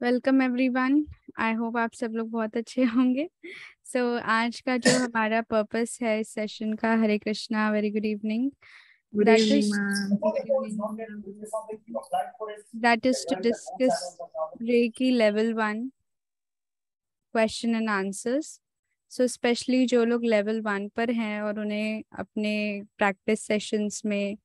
Welcome everyone. I hope आप सब लोग बहुत अच्छे होंगे। आज का जो हमारा पर्पस है इस सेशन का, Hare Krishna, very good evening. Good that evening, is ma'am. Good evening. That is to discuss reiki level 1 question and answers. Specially जो लोग लेवल 1 पर हैं और उन्हें अपने प्रैक्टिस सेशंस में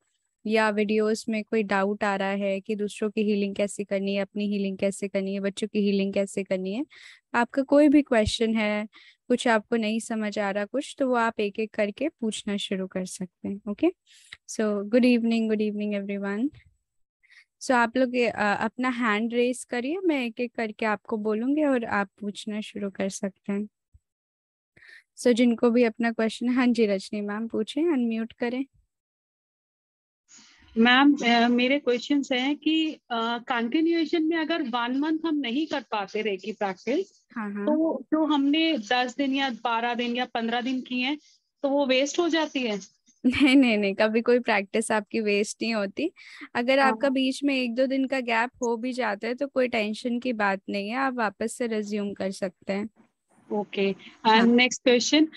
या वीडियोस में कोई डाउट आ रहा है कि दूसरों की हीलिंग कैसे करनी है, अपनी हीलिंग कैसे करनी है, बच्चों की हीलिंग कैसे करनी है, आपका कोई भी क्वेश्चन है, कुछ आपको नहीं समझ आ रहा कुछ, तो वो आप एक एक करके पूछना शुरू कर सकते हैं। Okay, good evening everyone. आप लोग अपना हैंड रेस करिए, मैं एक एक करके आपको बोलूंगी और आप पूछना शुरू कर सकते हैं। जिनको भी अपना क्वेश्चन, हाँ जी रजनी मैम पूछें, अनम्यूट करें। मैम मेरे क्वेश्चंस हैं कि कंटिन्यूएशन में अगर 1 मंथ हम नहीं कर पाते रेकी प्रैक्टिस, हाँ हाँ। तो जो हमने 10 दिन या 12 दिन या 15 दिन की है, तो वो वेस्ट हो जाती है। नहीं नहीं नहीं, कभी कोई प्रैक्टिस आपकी वेस्ट नहीं होती। अगर आपका हाँ। बीच में 1-2 दिन का गैप हो भी जाता है तो कोई टेंशन की बात नहीं है, आप वापस से रिज्यूम कर सकते हैं। ओके। हाँ। एंड नेक्स्ट क्वेश्चन,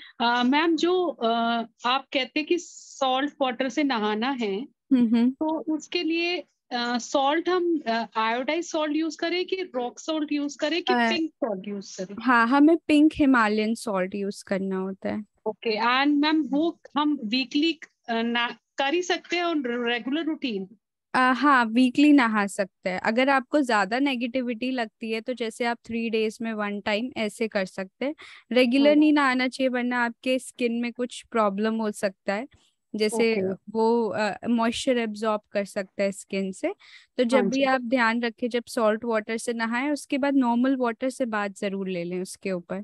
मैम जो आप कहते हैं कि सॉल्ट वाटर से नहाना है, हम्म। तो उसके लिए सॉल्ट हम आयोडाइज सॉल्ट यूज करें कि रॉक सॉल्ट यूज करें कि अ, पिंक सॉल्ट यूज करें? हाँ, हमें पिंक हिमालयन सॉल्ट यूज करना होता है। ओके। एंड मैम वो हम वीकली कर ही सकते हैं और रेगुलर रूटीन? हाँ, वीकली नहा सकते हैं। अगर आपको ज्यादा नेगेटिविटी लगती है तो जैसे आप 3 डेज में 1 टाइम ऐसे कर सकते हैं। रेगुलर नहीं नहाना चाहिए, वरना आपके स्किन में कुछ प्रॉब्लम हो सकता है। जैसे ओके। वो मॉइस्चर एब्जॉर्ब कर सकता है स्किन से। तो हाँ जब भी जी। आप ध्यान रखें, जब सॉल्ट वाटर से नहाएं उसके बाद नॉर्मल वाटर से बाथ जरूर ले लें उसके ऊपर।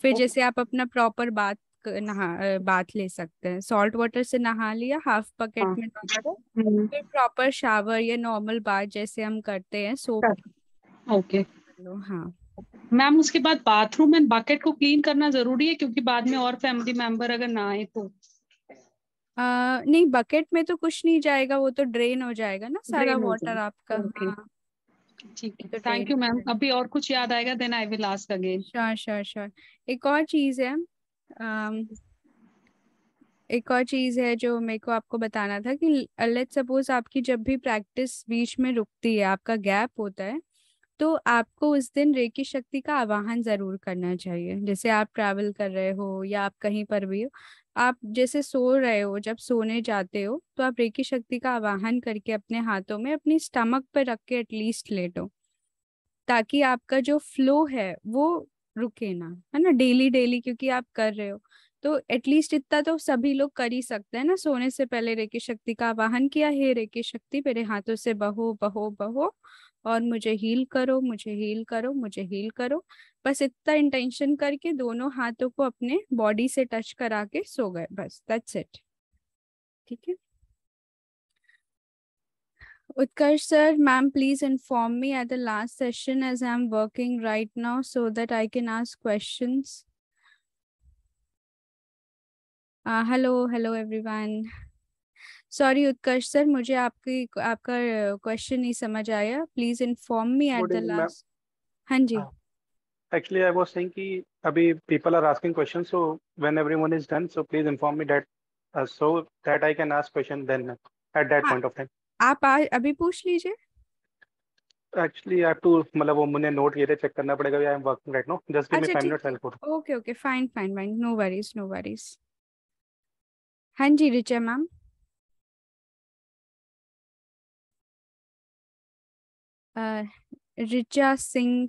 फिर ओके। जैसे आप अपना प्रॉपर बाथ ले सकते हैं। सॉल्ट वाटर से नहा लिया, हाफ बकेट हाँ। में नहा के हम्म। फिर प्रॉपर शावर या नॉर्मल बाथ जैसे हम करते हैं सोप ओके। कर लो। हाँ। मैम उसके बाद बाथरूम एंड बकेट को क्लीन करना जरूरी है, क्योंकि बाद में और फैमिली मेंबर अगर ना आए तो? नहीं, बकेट में तो कुछ नहीं जाएगा, वो तो ड्रेन हो जाएगा ना सारा ड्रेन हो वाटर आपका। जाए। ओके। हाँ, ठीक है, तो थैंक ड्रेन यू हो मैम। जाएगा। अभी और कुछ याद आएगा then I will ask again. Sure sure sure. एक और चीज़ है। एक और चीज है जो मेरे को आपको बताना था कि लेट्स सपोज आपकी जब भी प्रैक्टिस बीच में रुकती है, आपका गैप होता है, तो आपको उस दिन रेकी शक्ति का आवाहन जरूर करना चाहिए। जैसे आप ट्रैवल कर रहे हो या आप कहीं पर भी हो, आप जैसे सो रहे हो, जब सोने जाते हो तो आप रेकी शक्ति का आवाहन करके अपने हाथों में अपनी स्टमक पर रख के एटलीस्ट लेटो, ताकि आपका जो फ्लो है वो रुके ना, है ना, डेली डेली, क्योंकि आप कर रहे हो। तो एटलीस्ट इतना तो सभी लोग कर ही सकते हैं ना, सोने से पहले रेकी शक्ति का आवाहन किया, हे रेकी शक्ति मेरे हाथों से बहो बहो बहो और मुझे हील करो, मुझे हील करो, मुझे हील करो। बस इतना इंटेंशन करके दोनों हाथों को अपने बॉडी से टच करा के सो गए, बस दैट्स इट। ठीक है। Utkarsh sir, ma'am, please inform me at the last session as I'm working right now so that I can ask questions. Hello, hello everyone. Sorry Utkarsh sir, मुझे आपका question नहीं समझ आया। Please inform me at Good the evening, ma'am. last. हाँ जी। Actually, I was saying कि अभी people are asking questions, so when everyone is done, so please inform me that so that I can ask question then at that हाँ, point of time. आप अभी पूछ लीजिए। Actually, I have to मतलब वो मुझे नोट किए थे, चेक करना पड़ेगा। I am working right now. Just give me अच्छा 5 minutes, ठीक है। I'll put. Okay okay, fine fine fine, no worries no worries. हाँ जी रिचा मैम। रिचा सिंह,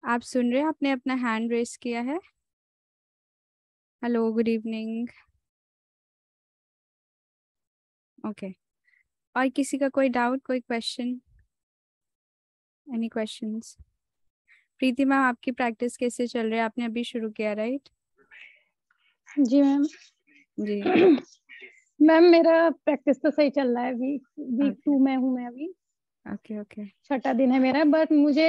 आप सुन रहे हैं? आपने अपना हैंड रेस किया है। Hello, good evening. ओके। और किसी का कोई डाउट, कोई क्वेश्चन, एनी क्वेश्चंस? प्रीति मैम, आपकी प्रैक्टिस कैसे चल रही है? आपने अभी शुरू किया, राइट? जी मैम। जी। मैम मेरा प्रैक्टिस तो सही चल रहा है। वीक ओके 2 में हूँ मैं अभी। Okay okay. छठा दिन है मेरा, बट मुझे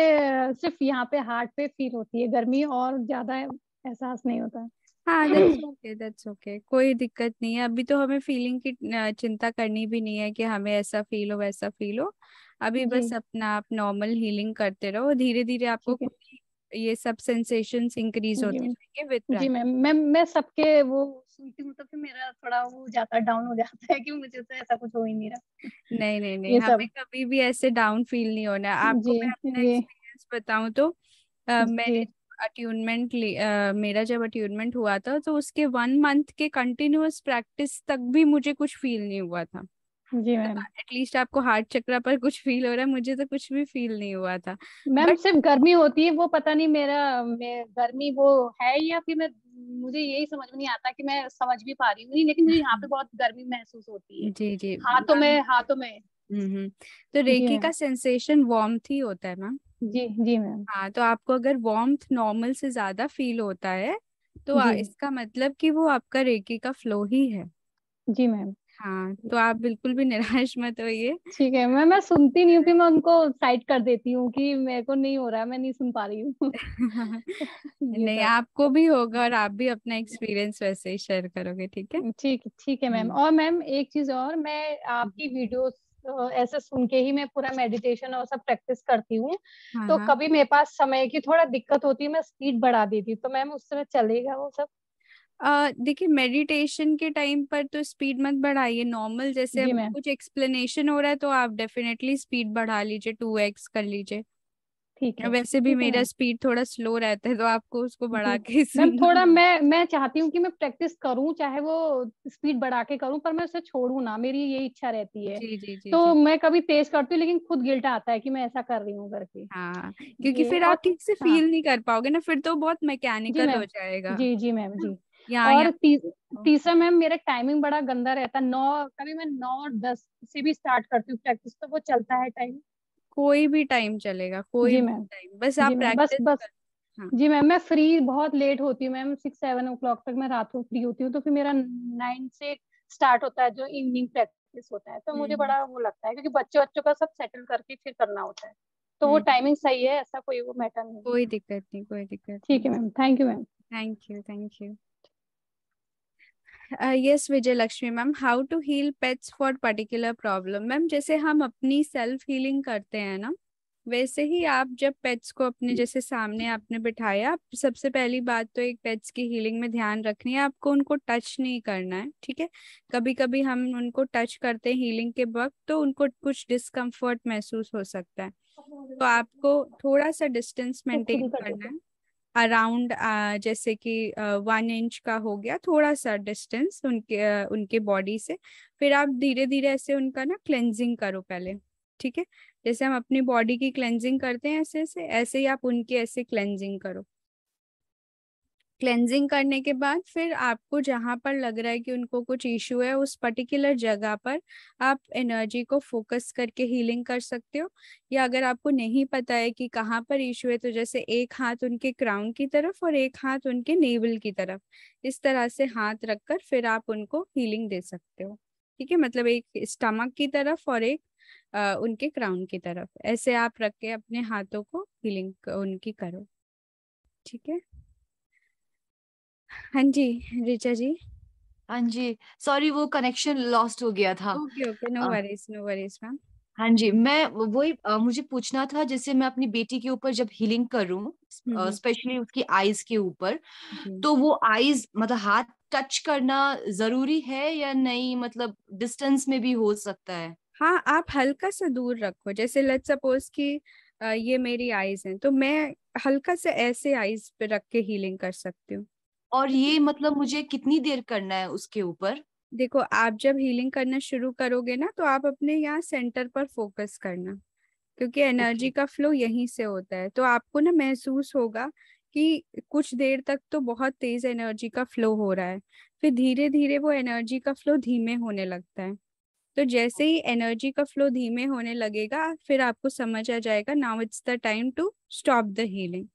सिर्फ यहाँ पे हार्ट पे फील होती है गर्मी, और ज्यादा एहसास नहीं होता। हाँ, दैट्स ओके दैट्स ओके, कोई दिक्कत नहीं है। अभी तो हमें फीलिंग की चिंता करनी भी नहीं है कि हमें ऐसा फील हो वैसा फील हो। अभी जी बस अपना आप नॉर्मल हीलिंग करते रहो, धीरे धीरे आपको ठीक है। ये सब सेंसेशंस इंक्रीज जी होते जाएंगे विद जी प्रैक्टिस। मैं सबके वो सुनती हूँ तो फिर मेरा थोड़ा वो हो जाता है, डाउन हो जाता है कि मुझे तो ऐसा कुछ हो ही नहीं रहा। नहीं नहीं नहीं, ये हमें सब। कभी भी ऐसे डाउन फील नहीं होना है। आपको जी मैं अपना ये एक्सपीरियंस बताऊं तो मैंने जी अट्यूनमेंट मेरा जब अट्यूनमेंट हुआ था तो उसके 1 मंथ के कंटिन्यूअस प्रैक्टिस तक भी मुझे कुछ फील नहीं हुआ था। जी मैम। एटलीस्ट आपको हार्ट चक्र पर कुछ फील हो रहा है, मुझे तो कुछ भी फील नहीं हुआ था। मैम बट सिर्फ गर्मी होती है, वो पता नहीं मैं गर्मी वो है या फिर मैं, मुझे यही समझ में नहीं आता कि मैं समझ भी पा रही हूँ नहीं, लेकिन मुझे यहाँ पे बहुत गर्मी महसूस होती है जी जी हाथों में। तो जी रेकी मैम। का सेंसेशन वार्मथ ही होता है मैम। जी मैम। हाँ, तो आपको अगर वार्मथ नॉर्मल से ज्यादा फील होता है तो जी इसका मतलब कि वो आपका रेकी का फ्लो ही है। जी मैम। हाँ, तो आप बिल्कुल भी निराश मत होइए। ठीक है, मैं सुनती नहीं हूँ कि मैं उनको साइड कर देती हूँ कि मेरे को नहीं हो रहा, मैं नहीं सुन पा रही हूँ। ये नहीं, सब। आपको भी होगा और आप भी अपना एक्सपीरियंस वैसे ही शेयर करोगे, ठीक है। ठीक है मैम। हम्म। और मैम एक चीज और, मैं आपकी वीडियोस ऐसे सुन के ही मैं पूरा मेडिटेशन और सब प्रैक्टिस करती हूँ। हाँ तो हाँ। कभी मेरे पास समय की थोड़ा दिक्कत होती है, मैं स्पीड बढ़ा देती हूँ, तो मैम उस समय चलेगा वो सब? देखिए, मेडिटेशन के टाइम पर तो स्पीड मत बढ़ाइए, नॉर्मल जैसे जी अब मैम। कुछ एक्सप्लेनेशन हो रहा है तो आप डेफिनेटली स्पीड बढ़ा लीजिए, 2x कर लीजिए। वैसे भी ठीक है मेरा मैम। स्पीड थोड़ा स्लो रहता है तो आपको उसको बढ़ा जी के ही मैम, सुनना थोड़ा होगा। मैं चाहती हूँ कि मैं प्रैक्टिस करूँ, चाहे वो स्पीड बढ़ा के करूँ, पर मैं उसे छोड़ू ना, मेरी ये इच्छा रहती है। जी जी जी तो जी। मैं कभी तेज करती हूँ लेकिन खुद गिल्ट आता है कि मैं ऐसा कर रही हूँ करके। हाँ, क्योंकि ये फिर और आप ठीक से हाँ। फील नहीं कर पाओगे ना, फिर तो बहुत जी मैकेनिकल हो मैम। जाएगा। जी मैम। जी। यहाँ और यहाँ तीसरा मैम, मेरा टाइमिंग बड़ा गंदा रहता है, 9, कभी मैं 9:10 से भी स्टार्ट करती हूँ प्रैक्टिस, तो वो चलता है टाइम? कोई भी टाइम चलेगा, कोई जी भी मैम। टाइम, बस आप जी मैम, बस प्रैक्टिस बस। कर। हाँ। जी मैम, मैं फ्री बहुत लेट होती हूँ मैम, 6-7 o'clock तक मैं रात को फ्री होती हूँ, तो फिर मेरा 9 से स्टार्ट होता है जो इवनिंग प्रैक्टिस होता है, तो मुझे हम्म बड़ा वो लगता है क्योंकि बच्चों बच्चों का सब सेटल करके फिर करना होता है। तो वो हम्म। टाइमिंग सही है, ऐसा कोई वो मैटर नहीं है। कोई दिक्कत नहीं, कोई दिक्कत ठीक नहीं। है ma'am, thank you ma'am. Thank you, thank you. Yes, Vijay Lakshmi ma'am, how to heal pets for particular problem. Ma'am, जैसे हम अपनी सेल्फ हीलिंग करते हैं ना, वैसे ही आप जब पेट्स को अपने जैसे सामने आपने बिठाया, आप सबसे पहली बात तो एक पेट्स की हीलिंग में ध्यान रखनी है, आपको उनको टच नहीं करना है, ठीक है। कभी कभी हम उनको टच करते हैं हीलिंग के वक्त तो उनको कुछ डिस्कम्फर्ट महसूस हो सकता है, तो आपको थोड़ा सा डिस्टेंस वो खुद मेंटेन ही कर करना देते है। अराउंड जैसे कि 1 इंच का हो गया, थोड़ा सा डिस्टेंस उनके बॉडी से। फिर आप धीरे धीरे ऐसे उनका ना क्लेंजिंग करो पहले, ठीक है। जैसे हम अपनी बॉडी की क्लेंजिंग करते हैं ऐसे ऐसे, ऐसे ही आप उनकी ऐसे क्लेंजिंग करो। क्लेंजिंग करने के बाद फिर आपको जहां पर लग रहा है कि उनको कुछ इशू है, उस पर्टिकुलर जगह पर आप एनर्जी को फोकस करके हीलिंग कर सकते हो। या अगर आपको नहीं पता है कि कहाँ पर इशू है, तो जैसे एक हाथ उनके क्राउन की तरफ और एक हाथ उनके नेवल की तरफ, इस तरह से हाथ रखकर फिर आप उनको हीलिंग दे सकते हो, ठीक है। मतलब एक स्टमक की तरफ और एक उनके क्राउन की तरफ, ऐसे आप रख के अपने हाथों को हीलिंग उनकी करो, ठीक है। हाँ जी, रिचा जी। हाँ जी, सॉरी वो कनेक्शन लॉस्ट हो गया था। ओके ओके, नो अ, वरीज, नो वरीज मैम। हाँ जी, मैं वही मुझे पूछना था, जैसे मैं अपनी बेटी के ऊपर जब हीलिंग करूँ, हम्म। स्पेशली उसकी आईज के ऊपर, जी। तो वो आईज मतलब हाथ टच करना जरूरी है या नहीं, मतलब डिस्टेंस में भी हो सकता है? हाँ, आप हल्का सा दूर रखो, जैसे लेट्स सपोज कि ये मेरी आईज हैं तो मैं हल्का से ऐसे आईज पे रख के हीलिंग कर सकती हूँ। और ये मतलब मुझे कितनी देर करना है उसके ऊपर? देखो, आप जब हीलिंग करना शुरू करोगे ना तो आप अपने यहाँ सेंटर पर फोकस करना, क्योंकि ओके। एनर्जी का फ्लो यहीं से होता है, तो आपको ना महसूस होगा कि कुछ देर तक तो बहुत तेज एनर्जी का फ्लो हो रहा है, फिर धीरे धीरे वो एनर्जी का फ्लो धीमे होने लगता है। तो जैसे ही एनर्जी का फ्लो धीमे होने लगेगा फिर आपको समझ आ जाएगा now it's the time to stop the healing,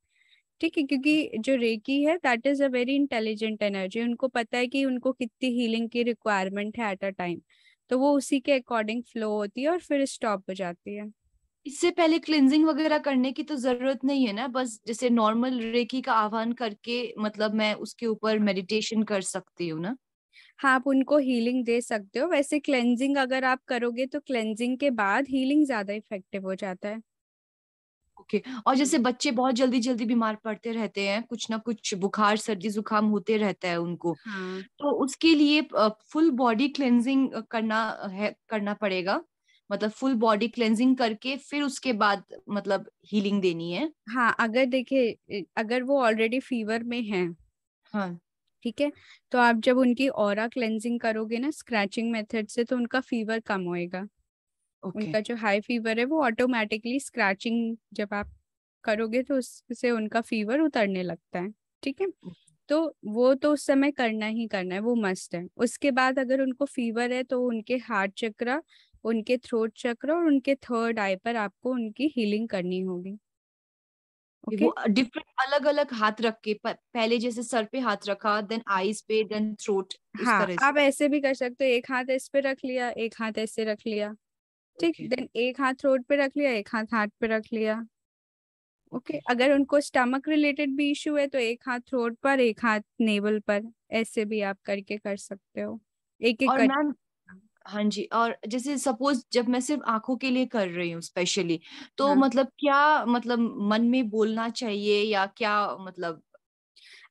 ठीक है। क्योंकि जो रेकी है that is a very intelligent energy, उनको पता है कि उनको कितनी हीलिंग की रिक्वायरमेंट है एट अ टाइम, तो वो उसी के अकॉर्डिंग फ्लो होती है और फिर स्टॉप हो जाती है। इससे पहले क्लिनजिंग वगैरह करने की तो जरूरत नहीं है ना, बस जैसे नॉर्मल रेकी का आह्वान करके मतलब मैं उसके ऊपर मेडिटेशन कर सकती हूँ ना? हाँ, आप उनको हीलिंग दे सकते हो। वैसे क्लेंजिंग अगर आप करोगे तो क्लेंजिंग के बाद हीलिंग ज्यादा इफेक्टिव हो जाता है। ओके। और जैसे बच्चे बहुत जल्दी जल्दी बीमार पड़ते रहते हैं, कुछ ना कुछ बुखार सर्दी जुकाम होते रहता है उनको, हाँ तो उसके लिए फुल बॉडी क्लेंजिंग करना पड़ेगा। मतलब फुल बॉडी क्लेंजिंग करके फिर उसके बाद मतलब हीलिंग देनी है। हाँ, अगर देखिए अगर वो ऑलरेडी फीवर में है, हाँ। ठीक है, तो आप जब उनकी ऑरा क्लेंजिंग करोगे ना स्क्रैचिंग मेथड से, तो उनका फीवर कम होएगा। ओके। उनका जो हाई फीवर है वो ऑटोमेटिकली स्क्रैचिंग जब आप करोगे तो उससे उनका फीवर उतरने लगता है। ठीक है, तो वो तो उस समय करना ही करना है, वो मस्ट है। उसके बाद अगर उनको फीवर है तो उनके हार्ट चक्र, उनके थ्रोट चक्र और उनके थर्ड आई पर आपको उनकी हीलिंग करनी होगी। ओके। वो डिफरेंट अलग अलग हाथ रख के पहले जैसे सर पे हाथ रखा, देन आईज पे, देन थ्रोट, उस हाँ, तरह से। आप ऐसे भी कर सकते हो, एक हाथ इस पे रख लिया, एक हाथ ऐसे रख लिया। ठीक, ओके। देन एक हाथ थ्रोट पे रख लिया, एक हाथ हार्ट पे रख लिया। Okay, okay. अगर उनको स्टमक रिलेटेड भी इशू है तो एक हाथ थ्रोट पर, एक हाथ नेवल पर, ऐसे भी आप करके कर सकते हो, एक एक और कर। मैम, हाँ जी, और जैसे सपोज जब मैं सिर्फ आंखों के लिए कर रही हूँ स्पेशली, तो हाँ, मतलब क्या, मतलब मन में बोलना चाहिए या क्या, मतलब।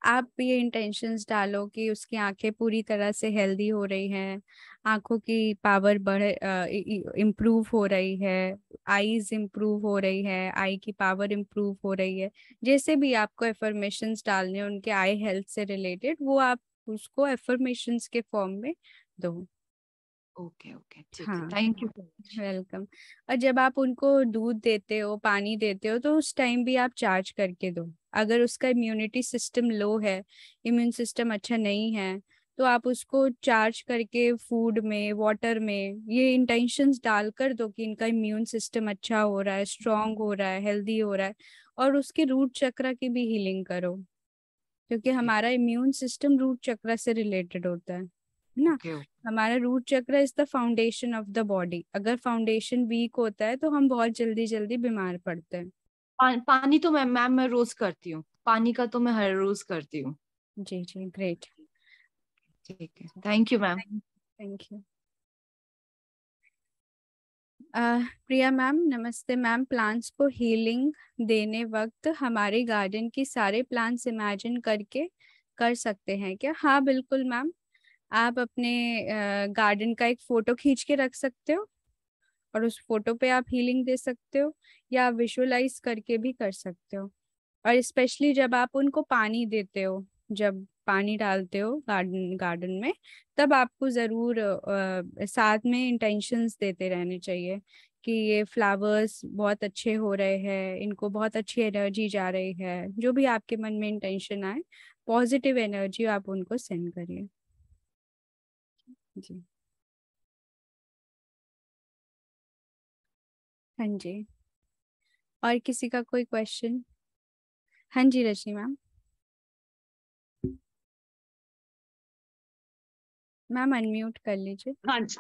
आप ये इंटेंशंस डालो कि उसकी आंखें पूरी तरह से हेल्दी हो रही हैं, आंखों की पावर बढ़ इम्प्रूव हो रही है, आईज इम्प्रूव हो रही है, आई की पावर इम्प्रूव हो रही है। जैसे भी आपको एफर्मेशंस डालने हैं उनके आई हेल्थ से रिलेटेड, वो आप उसको एफर्मेशंस के फॉर्म में दो। ओके ओके, ठीक है, हाँ, thank you so much. Welcome. और जब आप उनको दूध देते हो, पानी देते हो, तो उस टाइम भी आप चार्ज करके दो। अगर उसका इम्यूनिटी सिस्टम लो है, इम्यून सिस्टम अच्छा नहीं है, तो आप उसको चार्ज करके फूड में, वाटर में ये इंटेंशंस डाल कर दो कि इनका इम्यून सिस्टम अच्छा हो रहा है, स्ट्रांग हो रहा है, हेल्दी हो रहा है। और उसके रूट चक्र की भी हीलिंग करो, क्योंकि हमारा इम्यून सिस्टम रूट चक्र से रिलेटेड होता है ना। Okay okay. हमारा रूट चक्र is the foundation of the body. अगर फाउंडेशन वीक होता है तो हम बहुत जल्दी जल्दी बीमार पड़ते हैं। पानी तो मैम मैं रोज करती हूँ, पानी का तो मैं हर रोज करती हूँ। जी जी, ग्रेट। ठीक है, thank you ma'am. Thank you. Priya ma'am, नमस्ते मैम। प्लांट्स को हीलिंग देने वक्त हमारे गार्डन की सारे प्लांट्स इमेजिन करके कर सकते हैं क्या? हाँ बिल्कुल मैम, आप अपने गार्डन का एक फोटो खींच के रख सकते हो और उस फोटो पे आप हीलिंग दे सकते हो, या विजुअलाइज करके भी कर सकते हो। और स्पेशली जब आप उनको पानी देते हो, जब पानी डालते हो गार्डन गार्डन में, तब आपको ज़रूर साथ में इंटेंशंस देते रहने चाहिए कि ये फ्लावर्स बहुत अच्छे हो रहे हैं, इनको बहुत अच्छी एनर्जी जा रही है। जो भी आपके मन में इंटेंशन आए, पॉजिटिव एनर्जी आप उनको सेंड करिए। जी। हाँ जी, और किसी का कोई क्वेश्चन? हाँ जी रजनी मैम। मैम अनम्यूट कर लीजिए। हाँ जी।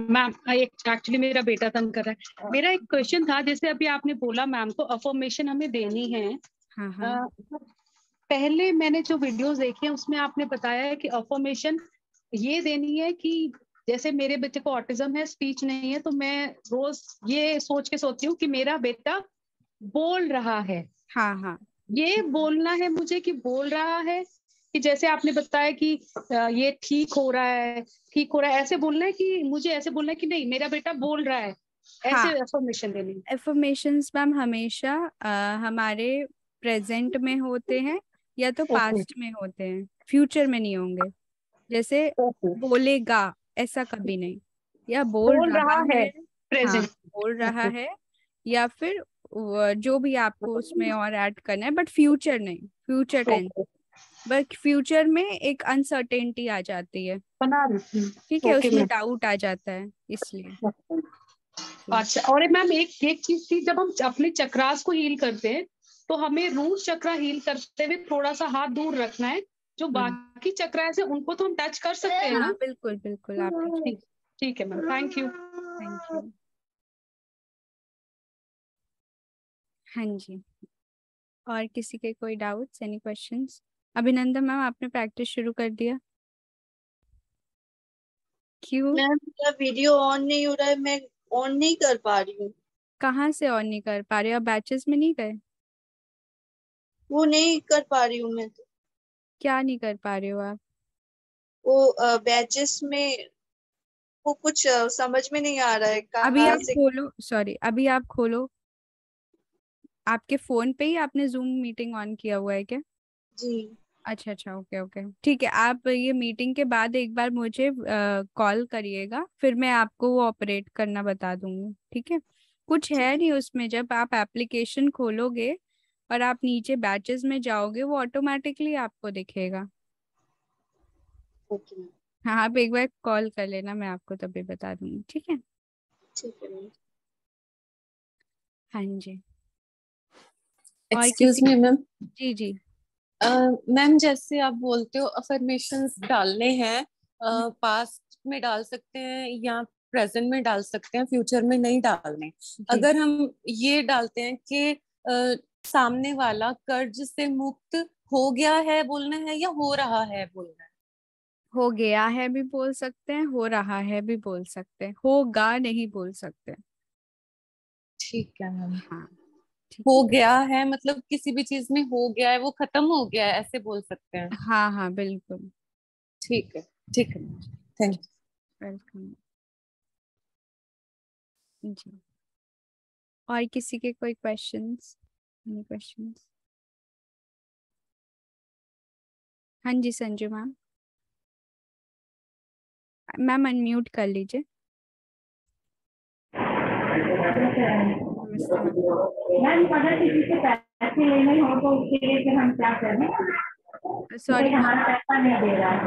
मैम, एक एक्चुअली मेरा बेटा तंग कर रहा है। मेरा एक क्वेश्चन था, जैसे अभी आपने बोला मैम को अफर्मेशन हमें देनी है। हाँ हाँ अ, पहले मैंने जो वीडियोस देखे हैं उसमें आपने बताया है कि अफर्मेशन ये देनी है कि जैसे मेरे बेटे को ऑटिज्म है, स्पीच नहीं है, तो मैं रोज ये सोच के सोती हूँ कि मेरा बेटा बोल रहा है। हाँ हाँ ये बोलना है मुझे कि बोल रहा है, कि जैसे आपने बताया कि ये ठीक हो रहा है, ठीक हो रहा है, ऐसे बोलना है कि मुझे ऐसे बोलना है कि नहीं मेरा बेटा बोल रहा है, हाँ। ऐसे अफर्मेशन देनी है? एफर्मेशंस मैम हमेशा हमारे प्रेजेंट में होते हैं या तो ओके पास्ट में होते हैं, फ्यूचर में नहीं होंगे। जैसे ओके। बोलेगा, ऐसा कभी नहीं। या बोल बोल रहा रहा है। है, हाँ, प्रेजेंट। बोल रहा ओके है, या फिर जो भी आपको उसमें और ऐड करना है, बट फ्यूचर नहीं, future tense. Okay, but future में एक अनसर्टेनिटी आ जाती है, बना रही ठीक हूँ। है, ओके उसमें मैम। डाउट आ जाता है इसलिए। जी अच्छा, और मैम एक एक चीज थी, जब हम अपने चक्रास को हील करते हैं तो हमें रूट चक्रा हील करते हुए थोड़ा सा हाथ दूर रखना है। जो बाकी चक्रास है उनको तो हम टच कर सकते हैं हाँ ना? बिल्कुल बिल्कुल, आप ठीक, ठीक है ma'am, thank you. Thank you. हाँ जी, और किसी के कोई डाउट्स, एनी क्वेश्चंस? अभिनंदन मैम, आपने प्रैक्टिस शुरू कर दिया? क्यों? मैम मेरा वीडियो ऑन नहीं हो रहा है, मैं ऑन नहीं कर पा रही हूँ। कहाँ से ऑन नहीं कर पा रहे हो? आप बैचेस में नहीं गए? वो नहीं कर पा रही हूँ मैं तो। क्या नहीं कर पा रहे हो आप? वो बैचेस में वो कुछ समझ में नहीं आ रहा है अभी कहाँ आप से। खोलो, सॉरी, अभी आप खोलो। आपके फोन पे ही आपने जूम मीटिंग ऑन किया हुआ है क्या? जी अच्छा अच्छा, ओके ओके, ठीक है। आप ये मीटिंग के बाद एक बार मुझे कॉल करिएगा, फिर मैं आपको वो ऑपरेट करना बता दूंगी, ठीक है? कुछ है नहीं उसमें। जब आप एप्लीकेशन खोलोगे और आप नीचे बैचेस में जाओगे, वो ऑटोमेटिकली आपको दिखेगा। Okay ma'am. हाँ, आप एक बार कॉल कर लेना, मैं आपको तभी बता दूंगी, ठीक है? ठीक है मैम। हाँ जी। और एक्सक्यूज किसी? Me ma'am. जी जी। मैम जैसे आप बोलते हो अफर्मेशंस डालने हैं, पास्ट में डाल सकते हैं या प्रेजेंट में डाल सकते हैं, फ्यूचर में नहीं डालने। जी, अगर हम ये डालते हैं कि सामने वाला कर्ज से मुक्त हो गया है बोलना है या हो रहा है बोलना है? हो गया है भी बोल सकते हैं, हो रहा है भी बोल सकते हैं, होगा नहीं बोल सकते। ठीक है मैम। हाँ, ठीक हो है। गया है मतलब किसी भी चीज में हो गया है, वो खत्म हो गया है, ऐसे बोल सकते हैं। हाँ हाँ, बिल्कुल। ठीक है, ठीक है। थैंक वेलकम जी। और किसी के कोई क्वेश्चंस? Any questions? हाँ जी, संजू मैम। मैम अनम्यूट कर लीजिए। नमस्ते मैम। मैम अगर किसी से पैसे लेने हो तो उसके लिए फिर हम क्या करें? सॉरी कोई मैम, हमारा पैसा नहीं दे रहा है,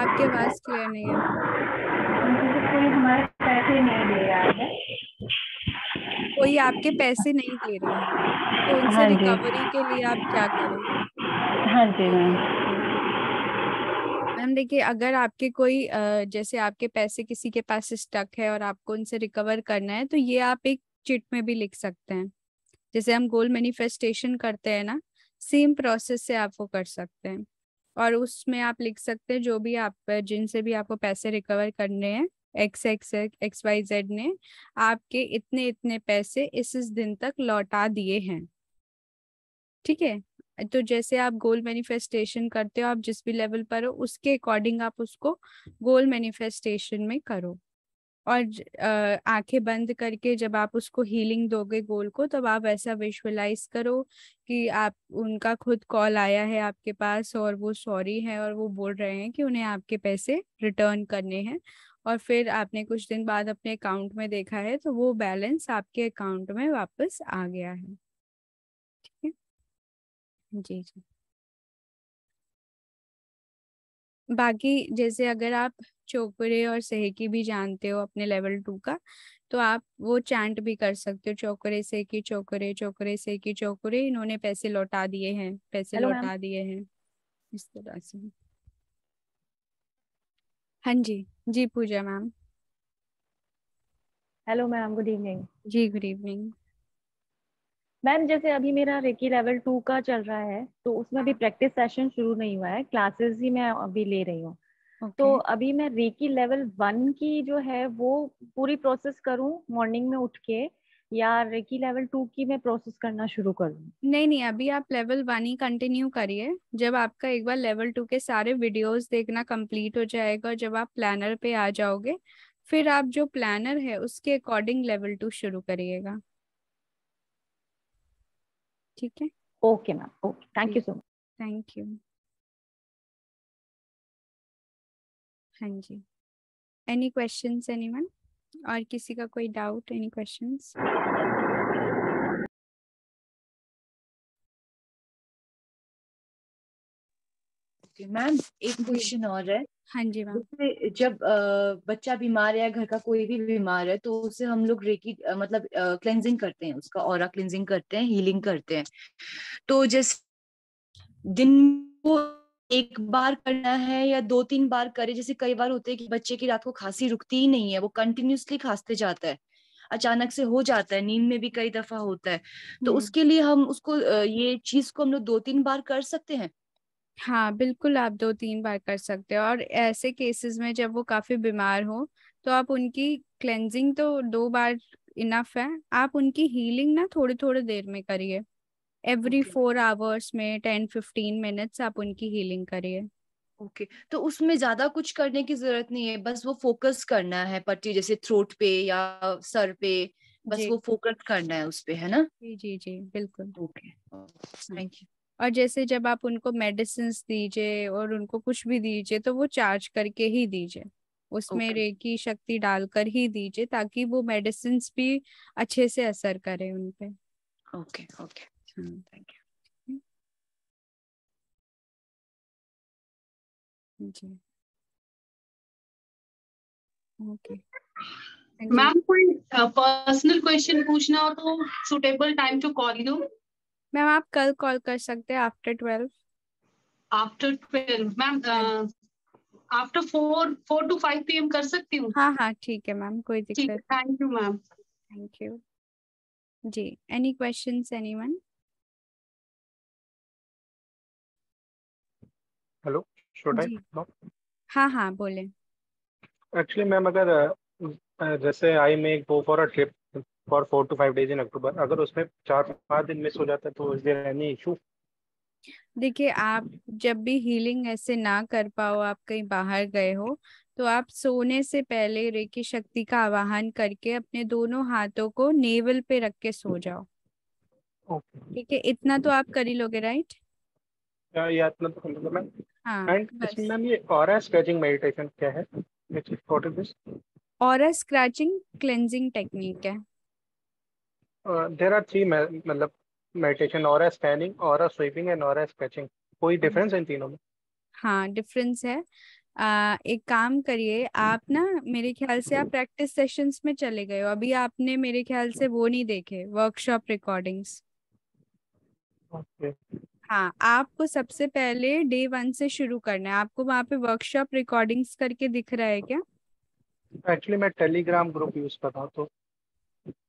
आपकी आवाज़ क्लियर नहीं है मैम। जैसे कोई हमारे पैसे नहीं दे रहा है। कोई आपके पैसे नहीं दे रहे हैं, तो उनसे हाँ जी, रिकवरी के लिए आप क्या करोगे? हाँ जी मैम। मैम देखिए, अगर आपके कोई जैसे आपके पैसे किसी के पास स्टक है और आपको उनसे रिकवर करना है, तो ये आप एक चिट में भी लिख सकते हैं। जैसे हम गोल मैनिफेस्टेशन करते हैं ना, सेम प्रोसेस से आप वो कर सकते हैं। और उसमें आप लिख सकते हैं जो भी आप जिनसे भी आपको पैसे रिकवर करने हैं, XYZ ने आपके इतने इतने पैसे इस दिन तक लौटा दिए हैं, ठीक है? तो जैसे आप गोल मैनिफेस्टेशन करते हो, आप जिस भी लेवल पर हो उसके अकॉर्डिंग आप उसको गोल मैनिफेस्टेशन में करो। और आंखें बंद करके जब आप उसको हीलिंग दोगे गोल को, तब आप ऐसा विजुअलाइज करो कि आप उनका खुद कॉल आया है आपके पास और वो सॉरी है और वो बोल रहे हैं कि उन्हें आपके पैसे रिटर्न करने हैं। और फिर आपने कुछ दिन बाद अपने अकाउंट में देखा है तो वो बैलेंस आपके अकाउंट में वापस आ गया है, ठीक है? जी जी। बाकी जैसे अगर आप चौकरे और सेहकी भी जानते हो अपने लेवल 2 का, तो आप वो चैंट भी कर सकते हो, चौकरे सेहकी चौकरे, चौकरे सेहकी चौकरे, इन्होंने पैसे लौटा दिए हैं, पैसे हेलो मैम। लौटा दिए हैं, इस तरह से। हाँ जी। जी Pooja ma'am. Hello ma'am, good evening. जी गुड इवनिंग। मैम जैसे अभी मेरा रेकी लेवल 2 का चल रहा है, तो उसमें अभी प्रैक्टिस सेशन शुरू नहीं हुआ है, क्लासेस ही मैं अभी ले रही हूँ। तो ओके। अभी मैं रेकी लेवल 1 की जो है वो पूरी प्रोसेस करूँ मॉर्निंग में उठ के, या रेकी लेवल 2 की मैं प्रोसेस करना शुरू करूँ? नहीं नहीं, अभी आप लेवल 1 ही कंटिन्यू करिए। जब आपका एक बार लेवल 2 के सारे वीडियोस देखना कंप्लीट हो जाएगा, जब आप प्लानर पे आ जाओगे, फिर आप जो प्लानर है उसके अकॉर्डिंग लेवल 2 शुरू करिएगा, ठीक है? Okay ma'am, okay, thank you so much. Thank you. हाँ जी। Any questions anyone? और किसी का कोई डाउट, एनी क्वेश्चंस? मैम एक जी। क्वेश्चन और है। हाँ जी मैम। जैसे जब बच्चा बीमार है या घर का कोई भी बीमार है, तो उसे हम लोग रेकी मतलब क्लेंजिंग करते हैं, उसका ऑरा क्लेंजिंग करते हैं, हीलिंग करते हैं। तो जैसे दिन को एक बार करना है या 2-3 बार करे? जैसे कई बार होते हैं कि बच्चे की रात को खांसी रुकती ही नहीं है, वो कंटिन्यूअसली खांसते जाता है, अचानक से हो जाता है, नींद में भी कई दफा होता है। तो उसके लिए हम उसको ये चीज को हम लोग 2-3 बार कर सकते हैं? हाँ बिल्कुल, आप 2-3 बार कर सकते हो। और ऐसे केसेस में जब वो काफी बीमार हो तो आप उनकी क्लेंजिंग तो 2 बार इनफ है, आप उनकी हीलिंग ना थोड़ी थोड़ी देर में करिए। एवरी ओके 4 आवर्स में 10-15 मिनट्स आप उनकी हीलिंग करिए। ओके। तो उसमें ज्यादा कुछ करने की जरूरत नहीं है, बस वो फोकस करना है पट्टी जैसे थ्रोट पे या सर पे, बस जी वो फोकस करना है उस पे, है ना? जी जी जी बिल्कुल। ओके हाँ। Thank you. और जैसे जब आप उनको मेडिसिन दीजिए और उनको कुछ भी दीजिए तो वो चार्ज करके ही दीजिए, उसमें ओके रेकी शक्ति डालकर ही दीजिए, ताकि वो मेडिसिन भी अच्छे से असर करे उन पे। ओके ओके हाँ। Thank you. जी ओके, जी। मैम कोई पर्सनल क्वेश्चन पूछना हो तो suitable time to call you ma'am आप कल कॉल कर सकते हैं after 12। After 12। Ma'am after 4 to 5 PM कर सकती हूँ? हाँ हाँ ठीक है मैम, कोई ठीक दिक्कत है, नहीं। Thank you ma'am. Thank you. जी, any questions anyone? Hello, should I जी नो? हाँ हाँ बोले। एक्चुअली मैम, अगर जैसे I may go for a trip for 4 to 5 days in October, अगर उसमें 4-5 दिन मिस हो जाता है तो इज देयर एनी इशू? देखिए, आप जब भी हीलिंग ऐसे ना कर पाओ, आप कहीं बाहर गए हो, तो आप सोने से पहले रेकी शक्ति का आवाहन करके अपने दोनों हाथों को नेवल पे रख के सो जाओ। ओके, ठीक है, इतना तो आप कर ही लोगे, राइट? या इतना तो समझ लो मैम। हाँ एंड इसमें बस। मैम ये ऑरा स्ट्रेचिंग मेडिटेशन क्या है? What is this? और स्क्रैचिंग क्लेंजिंग टेक्निक है। देयर आर थ्री, मतलब meditation: aura scanning, aura sweeping and aura sketching. कोई डिफरेंस है इन तीनों में? हाँ डिफरेंस है। एक काम करिए आप ना, मेरे ख्याल से आप प्रैक्टिस सेशंस में चले गए हो अभी, आपने मेरे ख्याल से वो नहीं देखे वर्कशॉप रिकॉर्डिंग्स। ओके। हाँ, आपको सबसे पहले डे 1 से शुरू करना है। आपको वहाँ पे वर्कशॉप रिकॉर्डिंग्स करके दिख रहा है क्या? एक्चुअली मैं टेलीग्राम ग्रुप यूज कर रहा हूँ तो।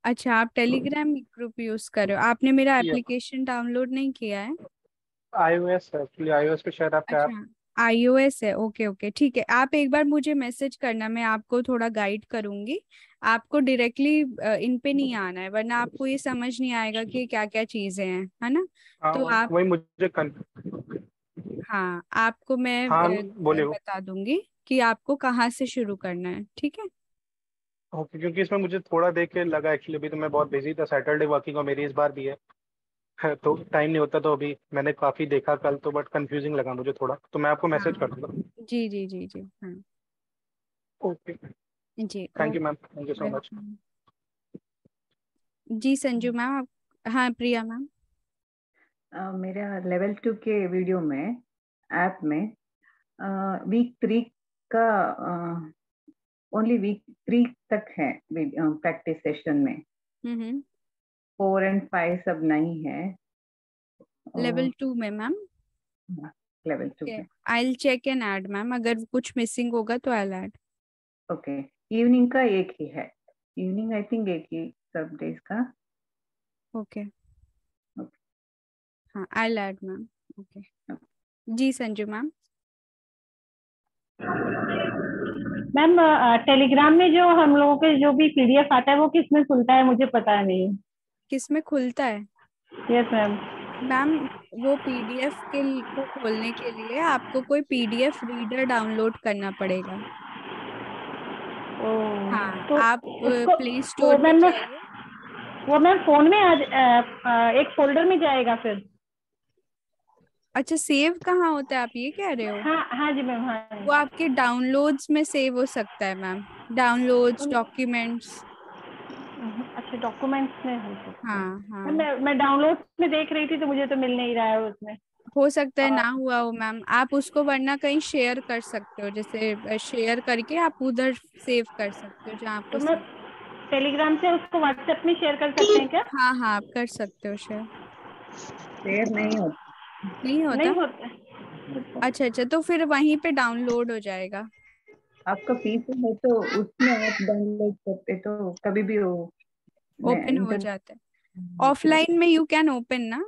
अच्छा, आप टेलीग्राम ग्रुप यूज कर रहे हो, आपने मेरा या एप्लीकेशन डाउनलोड नहीं किया है? iOS है एक्चुअली, iOS पे शायद आपका ऐप। अच्छा, iOS है, ओके ओके ठीक है। आप एक बार मुझे मैसेज करना, मैं आपको थोड़ा गाइड करूंगी। आपको डायरेक्टली इन पे नहीं आना है, वरना आपको ये समझ नहीं आएगा कि क्या क्या चीजें हैं, है ना? हाँ, तो आप, वही मुझे हाँ आपको मैं हाँ बोलिए। बता दूंगी कि आपको कहाँ से शुरू करना है, ठीक है? ओके, क्योंकि इसमें मुझे थोड़ा देख के लगा, एक्चुअली अभी तो मैं बहुत बिजी था, सैटरडे वर्किंग और मेरी इस बार भी है। तो टाइम नहीं होता, तो अभी मैंने काफी देखा कल तो, बट कंफ्यूजिंग लगा मुझे थोड़ा, तो मैं आपको मैसेज कर हाँ दूंगा। जी जी जी जी हाँ। ओके, जी thank you ma'am, okay, thank you so much. Welcome. जी संजू मैम आप, हाँ प्रिया मैम। मेरा लेवल 2 के वीडियो में ऐप में वीक 3 का ओनली वीक 3 तक है प्रैक्टिस सेशन में। हम्म। 4 और 5 सब नहीं है। लेवल 2 में मैम? लेवल 2 ओके, में। I will check and add ma'am, अगर कुछ मिसिंग होगा तो I will add. Okay, evening का एक ही है। इवनिंग आई थिंक एक ही सब डेज का। Okay, Okay. हाँ I will add ma'am. Okay, जी संजू मैम। मैम टेलीग्राम में जो हम लोगों के जो भी PDF आता है वो किस में खुलता है, मुझे पता नहीं। किस में खुलता है? Yes ma'am. मैम वो पीडीएफ को खोलने के लिए आपको कोई पीडीएफ रीडर डाउनलोड करना पड़ेगा। ओ, हाँ, तो आप उसको प्ले स्टोर पे जाइए। वो मैम फोन में आज एक फोल्डर में जाएगा फिर? अच्छा, सेव कहाँ होता है, आप ये कह रहे हो? हाँ हाँ जी मैम, हाँ वो जी। आपके डाउनलोड्स में सेव हो सकता है मैम, डाउनलोड्स डॉक्यूमेंट्स। अच्छा, डॉक्यूमेंट्स में हो सकता हाँ है। हाँ, मैं डाउनलोड में देख रही थी तो मुझे तो मिल नहीं रहा है उसमें। हो सकता है और ना हुआ हो मैम, आप उसको वरना कहीं शेयर कर सकते हो, जैसे शेयर करके आप उधर सेव कर सकते हो जहाँ आपको तो मैं सेव। टेलीग्राम से उसको व्हाट्सएप में शेयर कर सकते हैं क्या? हाँ हाँ, आप कर सकते हो शेयर। शेयर नहीं होता। नहीं होता? नहीं होता। अच्छा अच्छा, तो फिर वहीं पे डाउनलोड हो जाएगा। आपका पीसी है तो उसमें आप डाउनलोड करते तो कभी भी वो ओपन हो इंटरनेट जाता है, ऑफलाइन में यू कैन ओपन ना।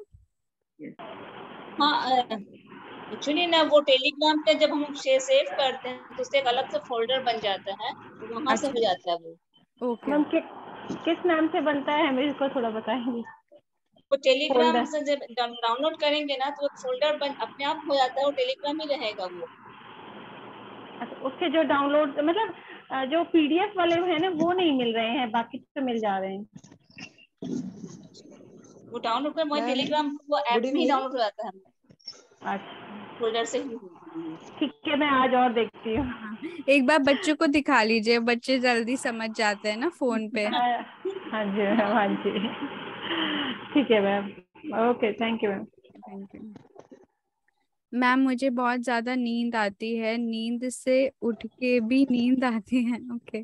yes। हाँ एक्चुअली ना वो टेलीग्राम पे जब हम सेव करते हैं तो उससे एक अलग से फोल्डर बन जाता है, तो वहां से हो जाता है वो। ओके। मैम किस नाम से बनता है, मेरे को थोड़ा बताएंगे? वो टेलीग्राम फोल्डर। से जब डाउनलोड करेंगे ना तो एक फोल्डर बन अपने आप हो जाता है, वो टेलीग्राम ही रहेगा वो। अच्छा, उसके जो डाउनलोड मतलब जो पीडीएफ वाले हैं ना वो नहीं मिल रहे हैं, बाकी तो मिल जा रहे हैं। वो डाउनलोड कर वही मैम टेलीग्राम वो ऐप गुड में ही इवनिंग। डाउनलोड हो जाता है, अच्छा फोल्डर से ही होगा। ठीक है, मैं आज और देखती हूँ। हाँ, एक बार बच्चों को दिखा लीजिए, बच्चे जल्दी समझ जाते हैं ना फोन पे। हाँ जी मैम, हाँ जी ठीक है ma'am, okay thank you ma'am. Thank you ma'am. मुझे बहुत ज्यादा नींद आती है, नींद से उठ के भी नींद आती है। ओके,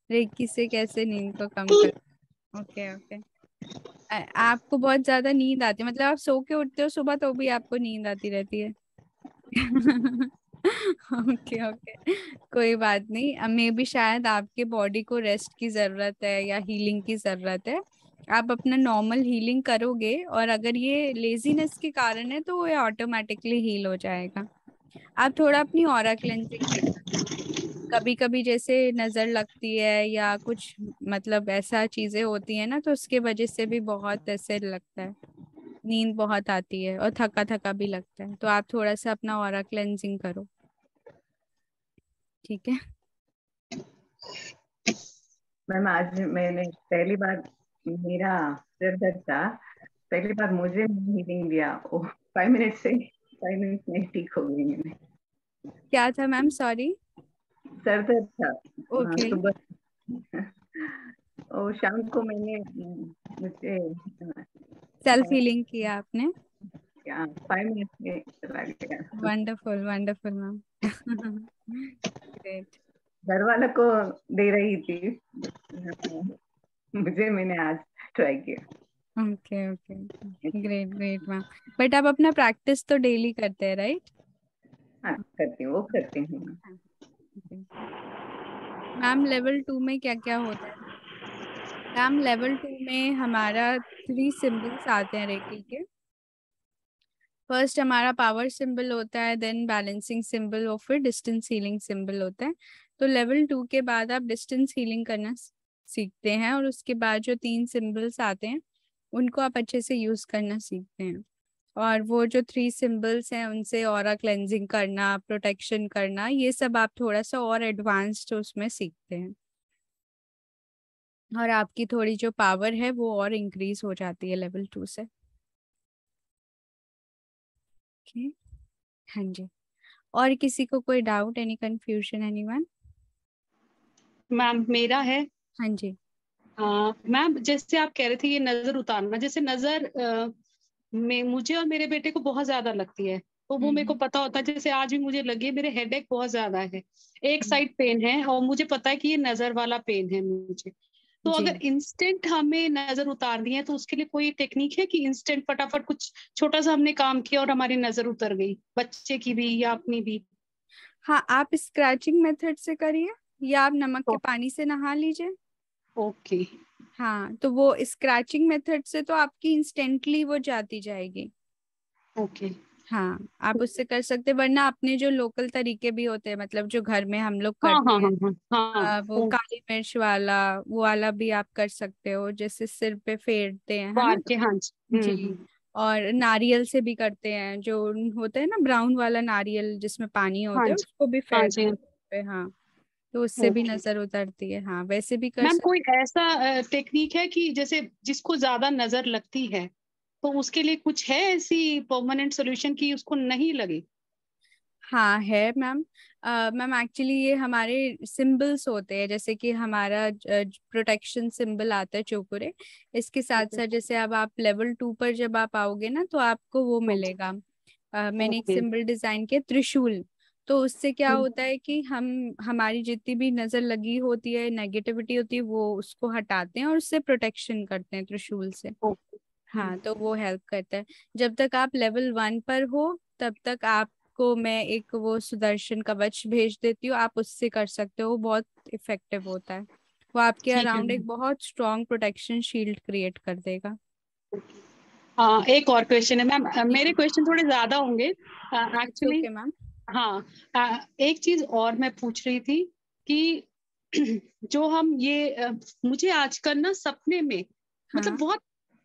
रेकी से कैसे नींद को कम कर। Okay okay. आपको बहुत ज्यादा नींद आती है, मतलब आप सो के उठते हो सुबह तो भी आपको नींद आती रहती है? ओके ओके, कोई बात नहीं। मे भी शायद आपके बॉडी को रेस्ट की जरूरत है या हीलिंग की जरूरत है। आप अपना नॉर्मल हीलिंग करोगे, और अगर ये लेजीनेस के कारण है तो ये ऑटोमेटिकली हील हो जाएगा। आप थोड़ा अपनी ऑरा क्लेंजिंग भी कर सकते हैं। कभी कभी जैसे नजर लगती है या कुछ मतलब ऐसा चीजें होती है ना, तो उसके वजह से भी बहुत ऐसे लगता है, नींद बहुत आती है और थका थका भी लगता है, तो आप थोड़ा सा अपना ऑरा क्लेंजिंग करो, ठीक है? मैम आज मैंने पहली बार, मेरा सिर दर्द था, पहली बार मुझे हीलिंग दिया, वो 5 मिनट से 5 मिनट में ठीक हो गई मैंने। क्या था मैम, सॉरी? सर दर्द था ओके। सुबह, और शाम को मैंने मुझे सेल्फ हीलिंग किया आपने? 5 मिनट में चला गया। Wonderful wonderful ma'am. ग्रेट। घर वालों को दे रही थी, मुझे मैंने आज ट्राई किया। Okay okay, great great ma'am. But आप अपना प्रैक्टिस तो डेली करते हैं, राइट? हाँ करती हूँ, वो करती हूँ। मैम लेवल 2 में क्या क्या होता है? मैम लेवल 2 में हमारा 3 सिंबल्स आते हैं रेकी के। फर्स्ट हमारा पावर सिंबल होता है, देन बैलेंसिंग सिंबल और फिर डिस्टेंस हीलिंग सिंबल होता है। तो लेवल 2 के बाद आप डिस्टेंस हीलिंग करना सीखते हैं, और उसके बाद जो 3 सिंबल्स आते हैं उनको आप अच्छे से यूज करना सीखते हैं। और वो जो 3 सिंबल्स हैं उनसे ऑरा क्लेंजिंग करना, प्रोटेक्शन करना, ये सब आप थोड़ा सा और एडवांस्ड उसमें सीखते हैं, और आपकी थोड़ी जो पावर है वो और इंक्रीज हो जाती है लेवल 2 से। ओके, हाँ जी। और किसी को कोई doubt, any confusion, anyone? Ma'am मेरा है। हाँ जी। मैम जैसे आप कह रहे थे ये नजर उतारना, जैसे नजर में मुझे और मेरे बेटे को बहुत ज्यादा लगती है, तो वो मेरे को पता होता है। जैसे आज भी मुझे लगी है, मेरे हेडेक बहुत ज्यादा है, एक साइड पेन है, और मुझे पता है कि ये नजर वाला पेन है मुझे। तो जी। अगर इंस्टेंट हमें नजर उतारनी है तो उसके लिए कोई टेक्निक है कि इंस्टेंट फटाफट कुछ छोटा सा हमने काम किया और हमारी नजर उतर गई, बच्चे की भी या अपनी भी? हाँ, आप स्क्रैचिंग मेथड से करिए, या आप नमक के तो पानी से नहा लीजिए। ओके। हाँ, तो वो स्क्रैचिंग मेथड से तो आपकी इंस्टेंटली वो जाती जाएगी। ओके। हाँ, आप उससे कर सकते, वरना अपने जो लोकल तरीके भी होते हैं, मतलब जो घर में हम लोग हाँ करते हाँ हैं, हाँ हाँ हाँ। वो काली मिर्च वाला, वो वाला भी आप कर सकते हो, जैसे सिर पे फेरते हैं, है ना? बार के, हाँ जी। जी। और नारियल से भी करते हैं, जो होता है ना ब्राउन वाला नारियल जिसमें पानी हाँ होता है, जी। उसको भी हाँ फेर जी। पे। हाँ, तो उससे भी ओके नजर उतरती है। हाँ, वैसे भी कर मैम, सकते। कोई ऐसा टेक्निक है कि जैसे जिसको ज्यादा नजर लगती है तो उसके लिए कुछ है ऐसी परमानेंट सॉल्यूशन की उसको नहीं लगे? हाँ है मैम। मैम एक्चुअली ये हमारे सिंबल्स होते हैं, जैसे कि हमारा प्रोटेक्शन सिंबल आता है चोकुरे। इसके साथ साथ जैसे अब आप लेवल 2 पर जब आप आओगे ना, तो आपको वो मिलेगा। मैंने एक ओके। सिंबल डिजाइन किया, त्रिशूल। तो उससे क्या होता है कि हम हमारी जितनी भी नजर लगी होती है, नेगेटिविटी होती है, वो उसको हटाते हैं और उससे प्रोटेक्शन करते हैं त्रिशूल से। हाँ, तो वो हेल्प करता है। जब तक आप लेवल 1 पर हो तब तक आपको मैं एक वो सुदर्शन कवच भेज देती हूँ, आप उससे कर सकते हो, वो बहुत इफेक्टिव होता है। वो आपके ठीक है। अराउंड एक बहुत स्ट्रॉन्ग प्रोटेक्शन शील्ड क्रिएट कर देगा। एक और क्वेश्चन है मैम, मेरे क्वेश्चन थोड़े ज्यादा होंगे एक्चुअली। Okay ma'am. हाँ, एक चीज और मैं पूछ रही थी कि जो हम ये मुझे आजकल ना सपने में मतलब हाँ। बहुत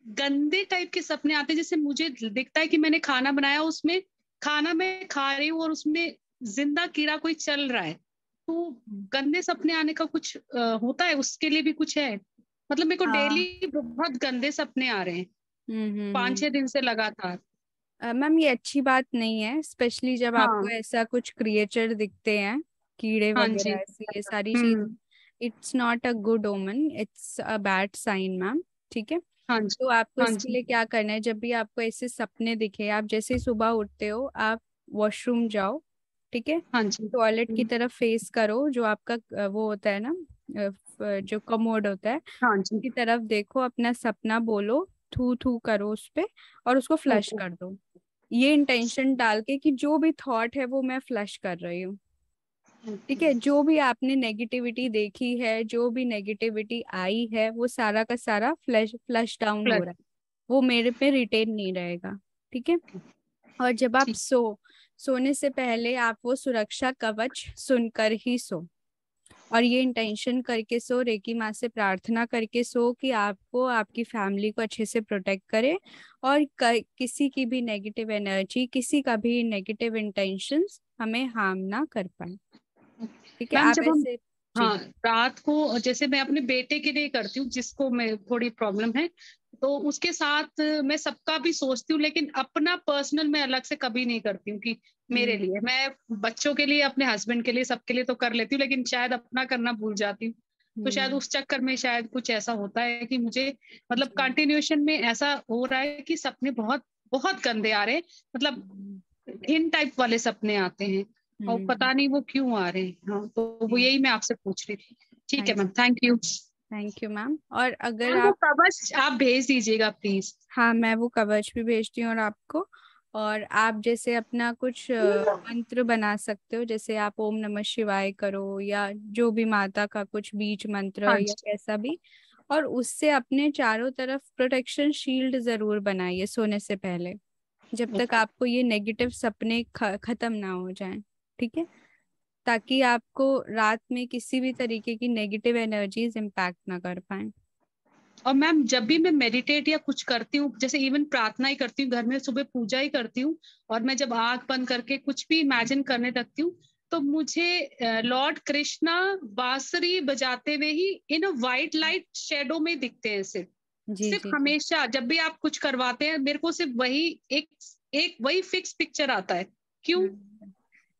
गंदे टाइप के सपने आते हैं। जैसे मुझे दिखता है कि मैंने खाना बनाया, उसमें खाना मैं खा रही हूँ और उसमें जिंदा कीड़ा कोई चल रहा है। तो गंदे सपने आने का कुछ होता है, उसके लिए भी कुछ है? मतलब मेरे को हाँ। डेली बहुत गंदे सपने आ रहे हैं, 5-6 हम्म। दिन से लगातार। मैम ये अच्छी बात नहीं है, स्पेशली जब आपको हाँ ऐसा कुछ क्रिएचर दिखते हैं, कीड़े हाँ जी। वगैरह, ऐसी ये सारी चीज। Hmm. It's not a good omen, it's a bad sign ma'am. ठीक है। हाँ जी। तो आपको हाँ इसके जी। लिए क्या करना है, जब भी आपको ऐसे सपने दिखे, आप जैसे ही सुबह उठते हो आप वॉशरूम जाओ। ठीक है। हाँ जी। टॉयलेट की तरफ फेस करो, जो आपका वो होता है ना, जो कमोड होता है, हाँ जी। की तरफ देखो, अपना सपना बोलो, थू थू करो उस पे, और उसको फ्लश ओके। कर दो। ये इंटेंशन डाल के कि जो भी थॉट है वो मैं फ्लश कर रही हूँ। ठीक है। जो भी आपने नेगेटिविटी देखी है, जो भी नेगेटिविटी आई है, वो सारा का सारा फ्लश फ्लश डाउन हो फ्लश। रहा है, वो मेरे पे रिटेन नहीं रहेगा। ठीक है। और जब आप ठीक। सोने से पहले आप वो सुरक्षा कवच सुनकर ही सो, और ये इंटेंशन करके सो, रेकी माँ से प्रार्थना करके सो कि आपको, आपकी फैमिली को अच्छे से प्रोटेक्ट करे, और किसी की भी नेगेटिव एनर्जी, किसी का भी नेगेटिव इंटेंशंस हमें हार्म ना कर पाए। ठीक है। मैम आप जब हम ऐसे। जी। हाँ रात को, जैसे मैं अपने बेटे के लिए करती हूँ जिसको मैं थोड़ी प्रॉब्लम है, तो उसके साथ मैं सबका भी सोचती हूँ, लेकिन अपना पर्सनल मैं अलग से कभी नहीं करती हूँ कि मेरे हम्म। लिए। मैं बच्चों के लिए, अपने हस्बैंड के लिए, सबके लिए तो कर लेती हूँ, लेकिन शायद अपना करना भूल जाती हूँ। तो शायद हम्म। उस चक्कर में शायद कुछ ऐसा होता है कि मुझे मतलब जी। कंटिन्यूएशन में ऐसा हो रहा है कि सपने बहुत बहुत गंदे आ रहे हैं, मतलब हम्म। इन टाइप वाले सपने आते हैं, और हम्म। पता नहीं वो क्यों आ रहे हैं। हाँ, तो वो जी। यही मैं आपसे पूछ रही थी। ठीक है thank ma'am, thank you. Thank you ma'am. और अगर मैम वो आप, कवच आप भेज दीजिएगा प्लीज। हाँ मैं वो कवच भी भेजती हूँ और आपको। और आप जैसे अपना कुछ मंत्र बना सकते हो, जैसे आप ओम नमः शिवाय करो, या जो भी माता का कुछ बीज मंत्र हाँ या जी। कैसा भी। और उससे अपने चारों तरफ प्रोटेक्शन शील्ड जरूर बनाइए सोने से पहले, जब तक ओके। आपको ये नेगेटिव सपने खत्म ना हो जाएं। ठीक है। ताकि आपको रात में किसी भी तरीके की नेगेटिव एनर्जीज इम्पैक्ट ना कर पाए। और मैम जब भी मैं मेडिटेट या कुछ करती हूँ, जैसे इवन प्रार्थना ही करती हूँ घर में, सुबह पूजा ही करती हूँ, और मैं जब आंख बंद करके कुछ भी इमेजिन करने लगती हूँ, तो मुझे लॉर्ड कृष्णा बांसुरी बजाते हुए ही इन अ वाइट लाइट शेडो में दिखते हैं। सिर्फ जी सिर्फ जी जी। हमेशा जब भी आप कुछ करवाते हैं, मेरे को सिर्फ वही एक एक वही फिक्स पिक्चर आता है। क्यों?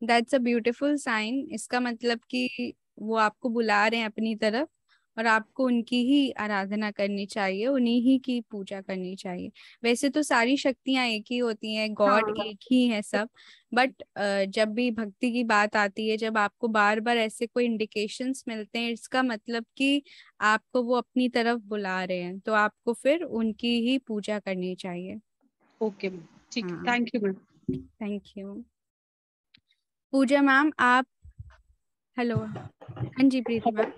That's a beautiful sign. इसका मतलब कि वो आपको बुला रहे हैं अपनी तरफ, और आपको उनकी ही आराधना करनी चाहिए, उन्हीं ही की पूजा करनी चाहिए। वैसे तो सारी शक्तियां एक ही होती हैं, गॉड हाँ। एक ही है सब। बट जब भी भक्ति की बात आती है, जब आपको बार बार ऐसे कोई इंडिकेशंस मिलते हैं, इसका मतलब कि आपको वो अपनी तरफ बुला रहे हैं, तो आपको फिर उनकी ही पूजा करनी चाहिए। ओके मैम, ठीक है, हाँ। Thank you ma'am. Thank you. Pooja ma'am आप, हेलो। हाँ जी Preeti ma'am.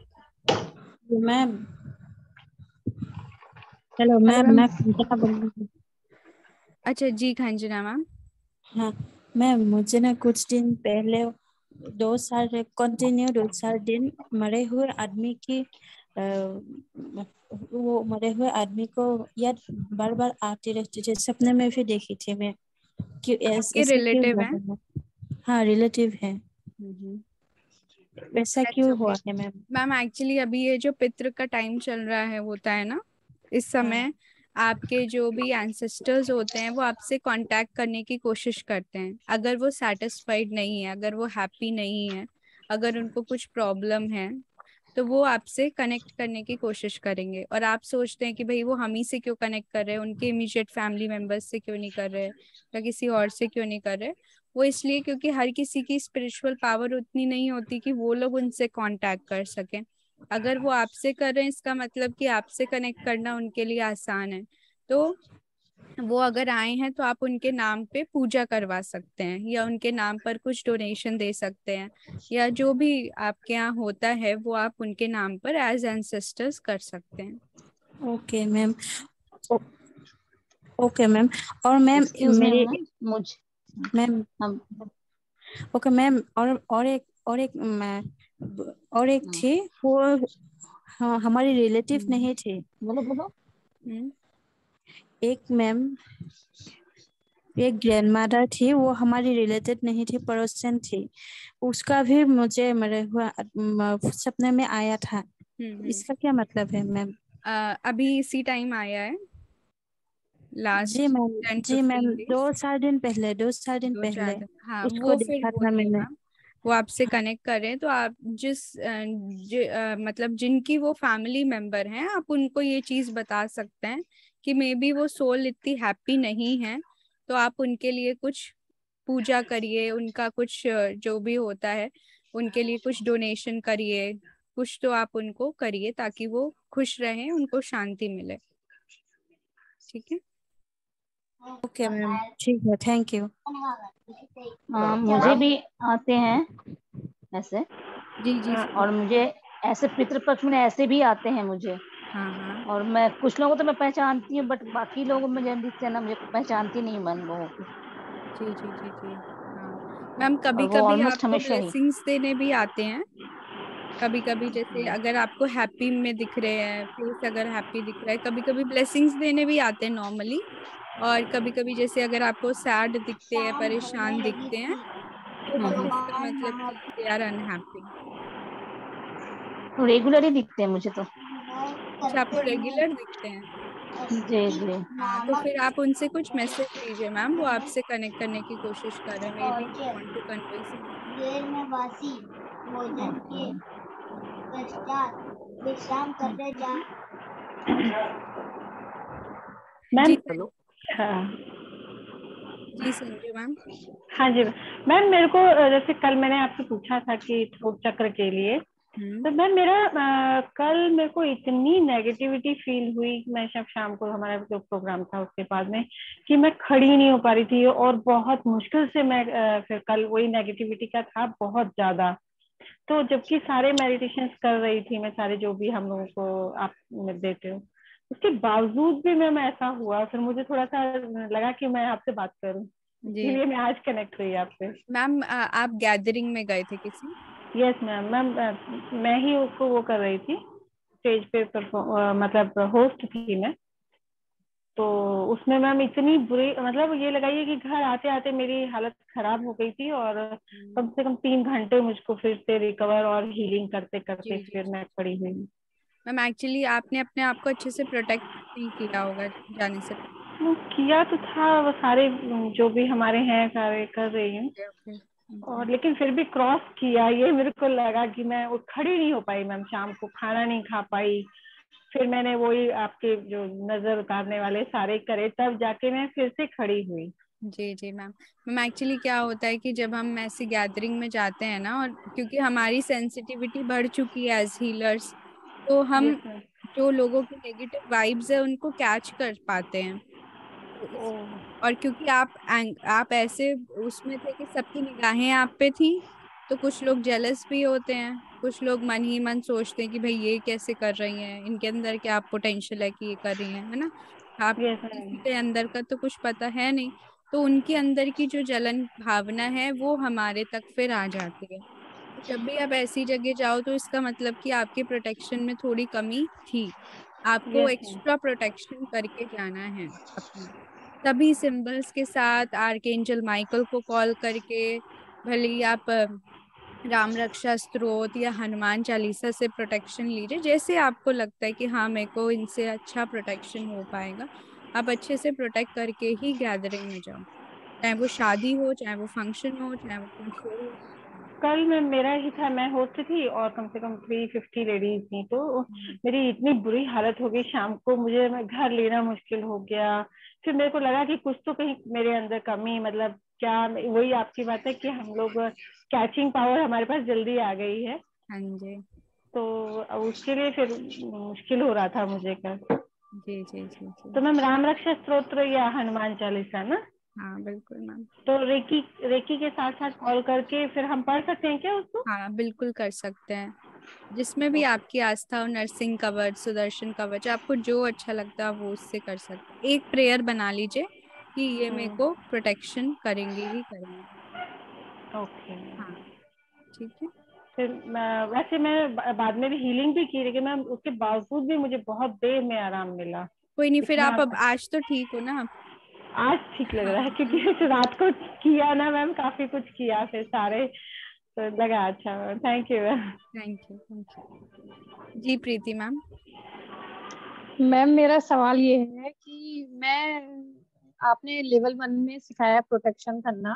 Ma'am hello hello ma'am, ma'am. मैं कंचना बोल रही हूँ। अच्छा जी, खंजना मैम। हाँ मैम, मुझे ना कुछ दिन पहले 2 साल कंटिन्यू 2 4 दिन मरे हुए आदमी की वो मरे हुए आदमी को याद बार बार आती रहती थी, सपने में भी देखी थी मैं। क्यों आपके ऐसा क्यों रिलेटिव हुआ हैं? है मैम? हाँ रिलेटिव है। वैसा दैट्स क्यों ओके हुआ है मैम? मैम। एक्चुअली अभी ये जो पितृ का टाइम चल रहा है, होता है ना, इस हाँ समय आपके जो भी एंसेस्टर्स होते हैं वो आपसे कांटेक्ट करने की कोशिश करते हैं। अगर वो सेटिस्फाइड नहीं है, अगर वो हैप्पी नहीं है, अगर उनको कुछ प्रॉब्लम है, तो वो आपसे कनेक्ट करने की कोशिश करेंगे। और आप सोचते हैं कि भाई वो हम ही से क्यों कनेक्ट कर रहे हैं, उनके इमीडिएट फैमिली मेंबर्स से क्यों नहीं कर रहे, या किसी और से क्यों नहीं कर रहे। वो इसलिए क्योंकि हर किसी की स्पिरिचुअल पावर उतनी नहीं होती कि वो लोग उनसे कांटेक्ट कर सकें। अगर वो आपसे कर रहे हैं, इसका मतलब कि आपसे कनेक्ट करना उनके लिए आसान है। तो वो अगर आए हैं तो आप उनके नाम पे पूजा करवा सकते हैं, या उनके नाम पर कुछ डोनेशन दे सकते हैं, या जो भी आपके यहाँ होता है वो आप उनके नाम पर एज एंसेस्टर्स कर सकते हैं। Okay ma'am. Okay ma'am. और मैम एक्सक्यूज मी मेरे मुझ मैम हम ओके मैम, और एक थी वो, हाँ, हमारी रिलेटिव नहीं थी। बोलो बोलो। एक मैम, एक ग्रैंडमदर थी, वो हमारी रिलेटेड नहीं थी, पड़ोसन थी। उसका भी मुझे मरे हुआ सपने में आया था। इसका क्या मतलब है मैम? अभी इसी टाइम आया है, लास्ट जी मैम, 10-15 दो चार दिन दो चार पहले दिन हाँ, उसको वो फिर देखा था वही है मैंने। मैम। वो आपसे कनेक्ट करें तो आप मतलब जिनकी वो फैमिली मेंबर हैं, आप उनको ये चीज बता सकते हैं कि मे बी वो सोल इतनी हैप्पी नहीं है, तो आप उनके लिए कुछ पूजा करिए, उनका कुछ जो भी होता है उनके लिए कुछ डोनेशन करिए, कुछ तो आप उनको करिए ताकि वो खुश रहें, उनको शांति मिले। ठीक है। ओके मैम, ठीक है, थैंक यू। मुझे भी आते हैं ऐसे। जी जी और मुझे ऐसे पितृपक्ष में ऐसे भी आते हैं मुझे। हाँ। और मैं कुछ लोगों तो मैं पहचानती हूँ, बट बाकी लोग मुझे दिखते हैं ना, मुझे पहचानती नहीं मैं उन लोगों को। जी जी जी जी हाँ मैम, कभी और वो कभी ऑलमोस्ट आपको हमेशा ही। ब्लेसिंग्स देने भी आते हैं। कभी कभी जैसे अगर आपको हैप्पी में दिख रहे हैं, फेस अगर हैप्पी दिख रहा है, कभी कभी ब्लेसिंग्स देने भी आते हैं नॉर्मली। और कभी कभी जैसे अगर आपको सैड दिखते हैं, परेशान दिखते हैं, तो फिर इसका मतलब कि दे आर अनहैप्पी। रेगुलर ही दिखते हैं मुझे तो। अच्छा, आपको रेगुलर दिखते हैं? जी जी। हाँ, तो फिर आप उनसे कुछ मैसेज दीजिए मैम, वो आपसे कनेक्ट करने की कोशिश कर रहे हैं, maybe want to convey something. भोजन के पश्चात विश्राम करने जा। मैम। जी हाँ जी संजू मैम। हाँ जी मैम, मेरे को जैसे कल मैंने आपसे पूछा था कि थ्रोट चक्र के लिए, तो मैम मेरा कल मेरे को इतनी नेगेटिविटी फील हुई, मैं शाम को हमारा जो प्रोग्राम था उसके बाद में, कि मैं खड़ी नहीं हो पा रही थी, और बहुत मुश्किल से मैं फिर कल वही नेगेटिविटी का था बहुत ज्यादा। तो जबकि सारे मेडिटेशंस कर रही थी मैं, सारे जो भी हम लोगों को आप देते हो, उसके बावजूद भी मैम ऐसा हुआ। फिर मुझे थोड़ा सा लगा कि मैं आपसे बात करूं, इसलिए मैं आज कनेक्ट हुई आपसे। मैम आप गैदरिंग में गए थे किसी? यस मैम, मैं ही उसको वो कर रही थी, स्टेज पे मतलब होस्ट थी मैं। तो उसमें मैम इतनी बुरी, मतलब ये लगाइए कि घर आते आते मेरी हालत खराब हो गई थी, और कम से कम 3 घंटे मुझको फिर से रिकवर और हीलिंग करते करते फिर मैं खड़ी हुई। मैम एक्चुअली आपने अपने आप को अच्छे से प्रोटेक्ट नहीं किया होगा जाने से वो किया तो था, वो सारे जो भी हमारे हैं सारे कर रही हूँ, पहले। और लेकिन फिर भी क्रॉस किया। ये मेरे को लगा कि मैं वो खड़ी नहीं हो पाई मैम, शाम को खाना नहीं खा पाई। फिर मैंने वही आपके जो नजर उतारने वाले सारे करे, तब जाके मैं फिर से खड़ी हुई। जी जी मैम। मैम एक्चुअली क्या होता है कि जब हम ऐसी गैदरिंग में जाते हैं ना, और क्योंकि हमारी सेंसिटिविटी बढ़ चुकी है एज हीलर्स, तो हम जो लोगों की नेगेटिव वाइब्स है उनको कैच कर पाते हैं। तो और क्योंकि आप ऐसे उसमें थे कि सबकी निगाहें आप पे थी, तो कुछ लोग जेलस भी होते हैं, कुछ लोग मन ही मन सोचते हैं कि भाई ये कैसे कर रही हैं, इनके अंदर क्या पोटेंशियल है कि ये कर रही हैं, है ना। आप किसी के अंदर का तो कुछ पता है नहीं, तो उनके अंदर की जो जलन भावना है वो हमारे तक फिर आ जाती है। तो जब भी आप ऐसी जगह जाओ तो इसका मतलब कि आपके प्रोटेक्शन में थोड़ी कमी थी, आपको एक्स्ट्रा प्रोटेक्शन करके जाना है अपना। सभी सिंबल्स के साथ आर्कएंजल माइकल को कॉल करके, भले ही आप राम रक्षा स्तोत्र या हनुमान चालीसा से प्रोटेक्शन लीजिए, जैसे आपको लगता है कि हाँ मेरे को इनसे अच्छा प्रोटेक्शन हो पाएगा, आप अच्छे से प्रोटेक्ट करके ही गैदरिंग में जाओ, चाहे वो शादी हो, चाहे वो फंक्शन हो, चाहे वो कोई शो हो। कल में मेरा ही था, मैं होस्ट थी, और कम से कम 350 लेडीज थी। तो मेरी इतनी बुरी हालत हो गई शाम को, मुझे मैं घर लेना मुश्किल हो गया। फिर मेरे को लगा कि कुछ तो कहीं मेरे अंदर कमी, मतलब क्या, वही आपकी बात है कि हम लोग कैचिंग पावर हमारे पास जल्दी आ गई है। हाँ जी। तो उसके लिए फिर मुश्किल हो रहा था मुझे कल। जी जी जी जी। तो मैम राम रक्षा स्तोत्र या हनुमान चालीसा ना? हाँ बिल्कुल मैम। तो रेकी के साथ साथ कॉल करके फिर हम पढ़ सकते हैं क्या उसको? हाँ बिल्कुल कर सकते हैं। जिसमें भी आपकी आस्था हो, नरसिंह कवच, सुदर्शन कवच, आपको जो अच्छा लगता है वो उससे कर सकते हैं। एक प्रेयर बना लीजिए कि ये मेरे को प्रोटेक्शन करेंगे ही करेंगे। ओके। हाँ ठीक है। फिर वैसे मैं बाद में भी हीलिंग भी की, लेकिन मैम उसके बावजूद भी मुझे बहुत देर में आराम मिला। कोई नहीं, फिर इतना आप अब आज तो ठीक हो ना? आज ठीक लग रहा है, हाँ, क्योंकि रात को किया ना मैम, काफी कुछ किया फिर सारे, तो लगा अच्छा ma'am. Thank you ma'am. Thank you thank you. जी प्रीति मैम। मैम मेरा सवाल ये है कि आपने लेवल 1 में सिखाया प्रोटेक्शन करना,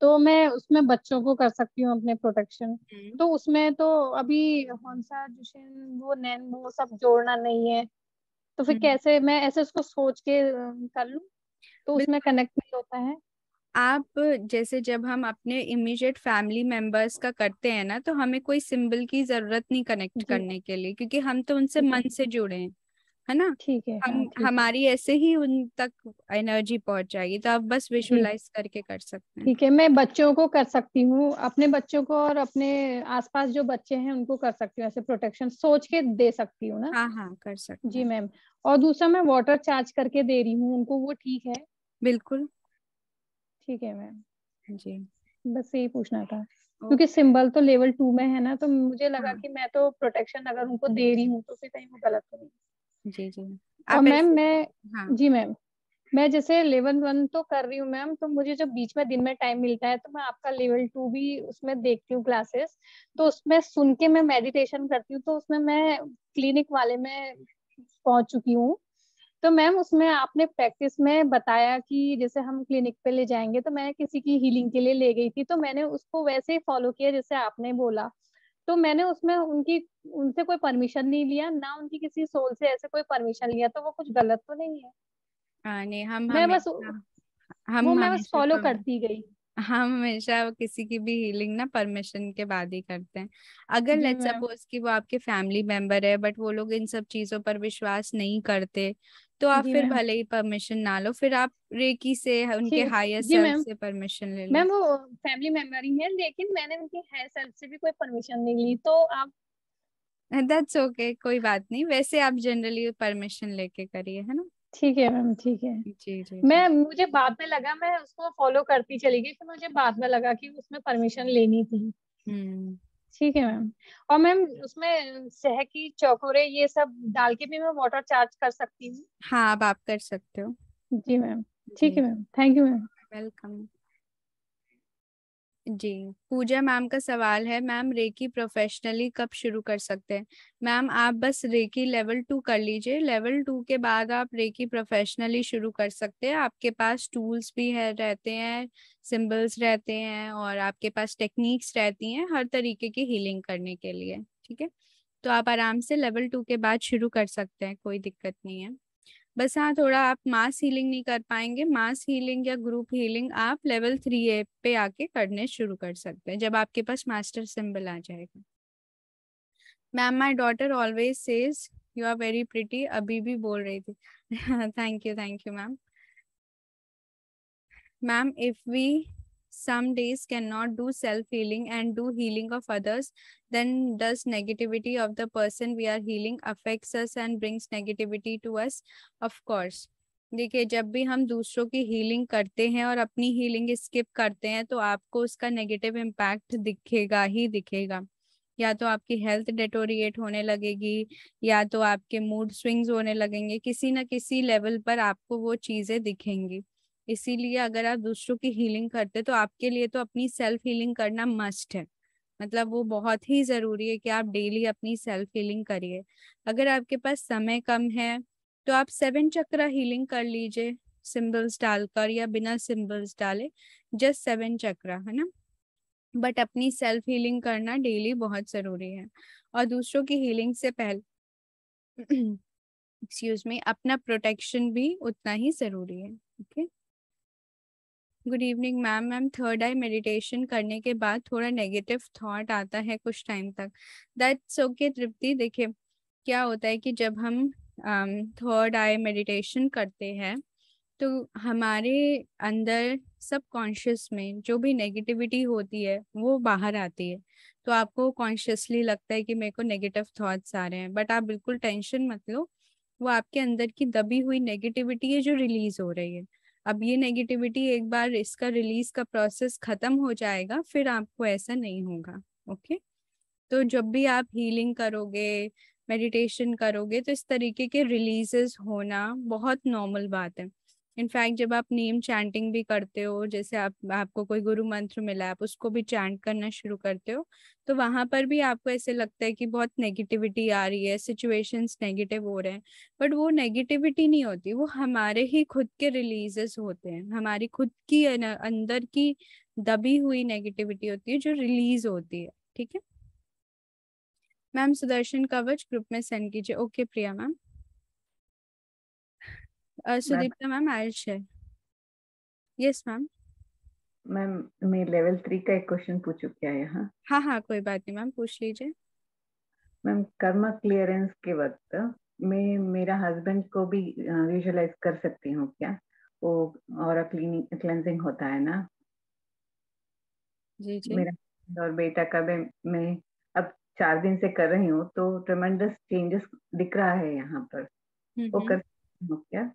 तो मैं उसमें बच्चों को कर सकती हूँ अपने प्रोटेक्शन, तो उसमें तो अभी हौंसा जुशन वो नैन वो सब जोड़ना नहीं है, तो फिर कैसे मैं ऐसे उसको सोच के कर लूँ, तो उसमें कनेक्ट नहीं होता है? आप जैसे जब हम अपने इमीडिएट फैमिली मेंबर्स का करते हैं ना, तो हमें कोई सिंबल की जरूरत नहीं कनेक्ट जी करने के लिए, क्योंकि हम तो उनसे ठीक है, मन से जुड़े हैं, है ना? ठीक है, हाँ हम ठीक है हमारी ऐसे ही उन तक एनर्जी पहुंच जाएगी, तो आप बस जी विजुअलाइज करके कर सकते हैं। ठीक है। मैं बच्चों को कर सकती हूँ, अपने बच्चों को और अपने आसपास जो बच्चे हैं उनको कर सकती हूँ, ऐसे प्रोटेक्शन सोच के दे सकती हूँ ना? हाँ हाँ कर सकते जी हैं। मैम। और दूसरा मैं वाटर चार्ज करके दे रही हूँ उनको, वो ठीक है? बिल्कुल। ठीक है मैम, जी। बस यही पूछना था, ओ, क्योंकि सिंबल तो लेवल 2 में है ना, तो मुझे लगा हाँ कि मैं तो प्रोटेक्शन अगर उनको दे रही हूँ तो फिर कहीं वो गलत तो नहीं। जी जी। और आप मैम ऐसे। मैं, हाँ जी मैम, मैं जैसे लेवल 1 तो कर रही हूँ मैम, तो मुझे जब बीच में दिन में टाइम मिलता है तो मैं आपका लेवल 2 भी उसमें देखती हूँ क्लासेस, तो उसमें सुन के मैं मेडिटेशन करती हूँ, तो उसमें मैं क्लिनिक वाले में पहुंच चुकी हूँ। तो मैम उसमें आपने प्रैक्टिस में बताया कि जैसे हम क्लिनिक पे ले जाएंगे, तो मैं किसी की हीलिंग के लिए ले गई थी, तो मैंने उसको वैसे ही फॉलो किया जैसे आपने बोला, तो मैंने उसमें उनकी उनसे कोई परमिशन नहीं लिया ना, उनकी किसी सोल से ऐसे कोई परमिशन लिया, तो वो कुछ गलत तो नहीं है? नहीं, मैं बस वो हम मैं बस हमेशा फॉलो करती गई। हम हमेशा किसी की भी हीलिंग ना परमिशन के बाद ही करते हैं। अगर जी लेट्स मैम। सपोज कि वो आपके फैमिली मेंबर है, बट वो लोग इन सब चीजों पर विश्वास नहीं करते, तो आप जी फिर मैम। भले ही परमिशन ना लो, फिर आप रेकी से उनके ठीक। हायर जी सेल्फ मैम। से परमिशन ले लो। मैम वो फैमिली मेंबर ही है, लेकिन मैंने उनकी हायर सेल्फ से भी कोई परमिशन नहीं ली, तो आप। दैट्स ओके, कोई बात नहीं, वैसे आप जनरली परमिशन लेके करिए, है ना? ठीक है मैम, ठीक है। जी जी जी। मैं मुझे बाद में लगा, मैं उसको फॉलो करती चली गई, फिर मुझे बाद में लगा कि उसमें परमिशन लेनी थी। हम्म। ठीक है मैम। और मैम उसमें शहद चौकोरे ये सब डाल के भी मैं वाटर चार्ज कर सकती हूँ? हाँ, अब आप कर सकते हो। जी मैम। ठीक जी। है ma'am, thank you ma'am. Welcome. जी। पूजा मैम का सवाल है, मैम रेकी प्रोफेशनली कब शुरू कर सकते हैं? मैम आप बस रेकी लेवल 2 कर लीजिए, लेवल 2 के बाद आप रेकी प्रोफेशनली शुरू कर सकते हैं। आपके पास टूल्स भी है रहते हैं, सिंबल्स रहते हैं, और आपके पास टेक्निक्स रहती हैं हर तरीके की हीलिंग करने के लिए। ठीक है, तो आप आराम से लेवल 2 के बाद शुरू कर सकते हैं, कोई दिक्कत नहीं है। बस हाँ, थोड़ा आप मास हीलिंग नहीं कर पाएंगे। मास हीलिंग या ग्रुप हीलिंग आप लेवल 3A पे आके करने शुरू कर सकते हैं, जब आपके पास मास्टर सिंबल आ जाएगा। Ma'am my daughter always says you are very pretty, अभी भी बोल रही थी। Thank you ma'am. Ma'am if we some days cannot do self healing and do healing of others, then does negativity of the person we are healing affects us and brings negativity to us? Of course। देखिए, जब भी हम दूसरों की healing करते हैं और अपनी हीलिंग स्किप करते हैं, तो आपको उसका नेगेटिव इम्पैक्ट दिखेगा ही दिखेगा। या तो आपकी हेल्थ डेटोरिएट होने लगेगी, या तो आपके मूड स्विंग्स होने लगेंगे, किसी न किसी लेवल पर आपको वो चीज़ें दिखेंगी। इसीलिए अगर आप दूसरों की हीलिंग करते, तो आपके लिए तो अपनी सेल्फ हीलिंग करना मस्ट है। मतलब वो बहुत ही ज़रूरी है कि आप डेली अपनी सेल्फ हीलिंग करिए। अगर आपके पास समय कम है, तो आप 7 चक्र हीलिंग कर लीजिए, सिंबल्स डालकर या बिना सिंबल्स डाले, जस्ट 7 चक्र, है ना? बट अपनी सेल्फ हीलिंग करना डेली बहुत ज़रूरी है। और दूसरों की हीलिंग से पहले एक्सक्यूज मी, अपना प्रोटेक्शन भी उतना ही ज़रूरी है। Okay. Good evening ma'am. Ma'am third eye meditation करने के बाद थोड़ा नेगेटिव थॉट आता है कुछ टाइम तक। दैट्स ओके तृप्ति। देखिए, क्या होता है कि जब हम थर्ड आई मेडिटेशन करते हैं, तो हमारे अंदर सबकॉन्शियस में जो भी नेगेटिविटी होती है वो बाहर आती है। तो आपको कॉन्शियसली लगता है कि मेरे को नेगेटिव थॉट्स आ रहे हैं, बट आप बिल्कुल टेंशन मत लो, वो आपके अंदर की दबी हुई नेगेटिविटी है जो रिलीज हो रही है। अब ये नेगेटिविटी एक बार इसका रिलीज का प्रोसेस खत्म हो जाएगा, फिर आपको ऐसा नहीं होगा। ओके, तो जब भी आप हीलिंग करोगे, मेडिटेशन करोगे, तो इस तरीके के रिलीजेस होना बहुत नॉर्मल बात है। इनफैक्ट जब आप नेम चैंटिंग भी करते हो, जैसे आपको कोई गुरु मंत्र मिला, आप उसको भी चैंट करना शुरू करते हो, तो वहां पर भी आपको ऐसे लगता है कि बहुत नेगेटिविटी आ रही है, सिचुएशंस नेगेटिव हो रहे हैं, बट वो नेगेटिविटी नहीं होती, वो हमारे ही खुद के रिलीजेस होते हैं, हमारी खुद की अंदर की दबी हुई नेगेटिविटी होती है जो रिलीज होती है। ठीक है मैम, सुदर्शन कवच ग्रुप में सेंड कीजिए। Okay Priya ma'am. Sudipta ma'am, I will share. Yes ma'am. Ma'am मैं लेवल 3 का एक क्वेश्चन पूछूं क्या यहाँ? हाँ हाँ, कोई बात नहीं मैम, पूछ लीजिए। मैम कर्मा क्लियरेंस के वक्त मैं मेरा हस्बैंड को भी विजुअलाइज कर सकती हूँ क्या? वो और क्लेंजिंग होता है ना जी जी। मेरा और बेटा का भी मैं अब 4 दिन से कर रही हूँ, तो ट्रेमेंडस चेंजेस दिख रहा है यहाँ पर। वो कर सकती हूँ क्या?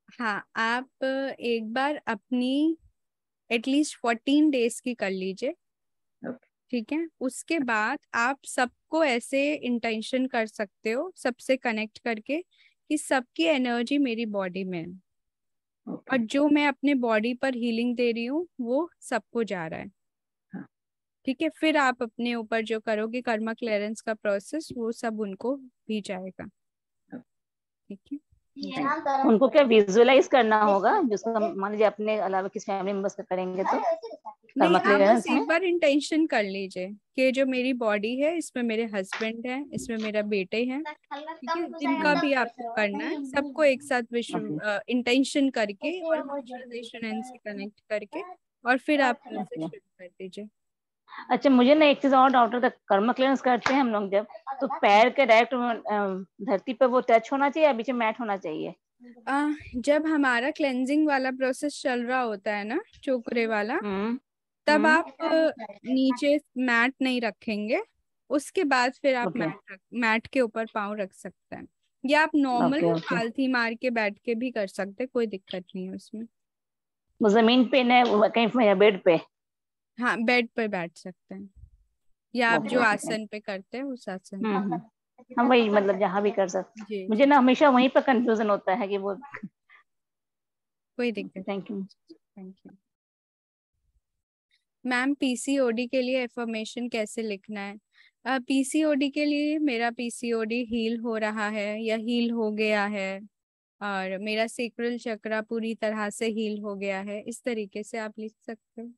हाँ, आप एक बार अपनी एटलीस्ट 14 डेज की कर लीजिए। ठीक है, उसके बाद आप सबको ऐसे इंटेंशन कर सकते हो, सबसे कनेक्ट करके, कि सबकी एनर्जी मेरी बॉडी में है, और जो मैं अपने बॉडी पर हीलिंग दे रही हूँ वो सबको जा रहा है। ठीक है, फिर आप अपने ऊपर जो करोगे कर्मा क्लियरेंस का प्रोसेस, वो सब उनको भी जाएगा। ठीक है, उनको क्या विजुअलाइज करना होगा, जिसको मान लीजिए अपने अलावा किसी फैमिली मेंबर्स का करेंगे तो नहीं, आप बस एक बार इंटेंशन कर लीजिए कि जो मेरी बॉडी है इसमें मेरे हस्बैंड है, इसमें मेरा बेटे हैं, ठीक है, जिनका भी आपको करना है, सबको एक साथ इंटेंशन करके और विजुअलाइजेशन से कनेक्ट करके, और फिर आप प्रोसेस शुरू कर दीजिए। अच्छा, मुझे ना एक चीज और डाउट होता है, कर्मा क्लियरेंस करते हैं हम लोग जब, तो पैर के डायरेक्ट धरती पे वो टच होना चाहिए या बीच में मैट होना चाहिए? जब हमारा क्लेंजिंग वाला प्रोसेस चल रहा होता है ना, चोकरे वाला, तब आप नीचे मैट नहीं रखेंगे, उसके बाद फिर आप मैट के ऊपर पाँव रख सकते हैं, या आप नॉर्मल पालथी मार के बैठ के भी कर सकते हैं, कोई दिक्कत नहीं है उसमें। वो जमीन पे न कहीं बेड पे? हाँ, बेड पर बैठ सकते हैं, या आप जो आसन पे करते हैं उस आसन पे। हम वही मतलब जहाँ भी कर सकते। मुझे ना हमेशा वहीं पर कंफ्यूजन होता है कि वो। कोई दिक्कत। Thank you. Thank you ma'am. PCOD के लिए एफर्मेशन कैसे लिखना है? पीसीओडी के लिए, मेरा पीसीओडी हील हो रहा है या हील हो गया है, और मेरा सेक्रल चक्रा पूरी तरह से हील हो गया है, इस तरीके से आप लिख सकते हो।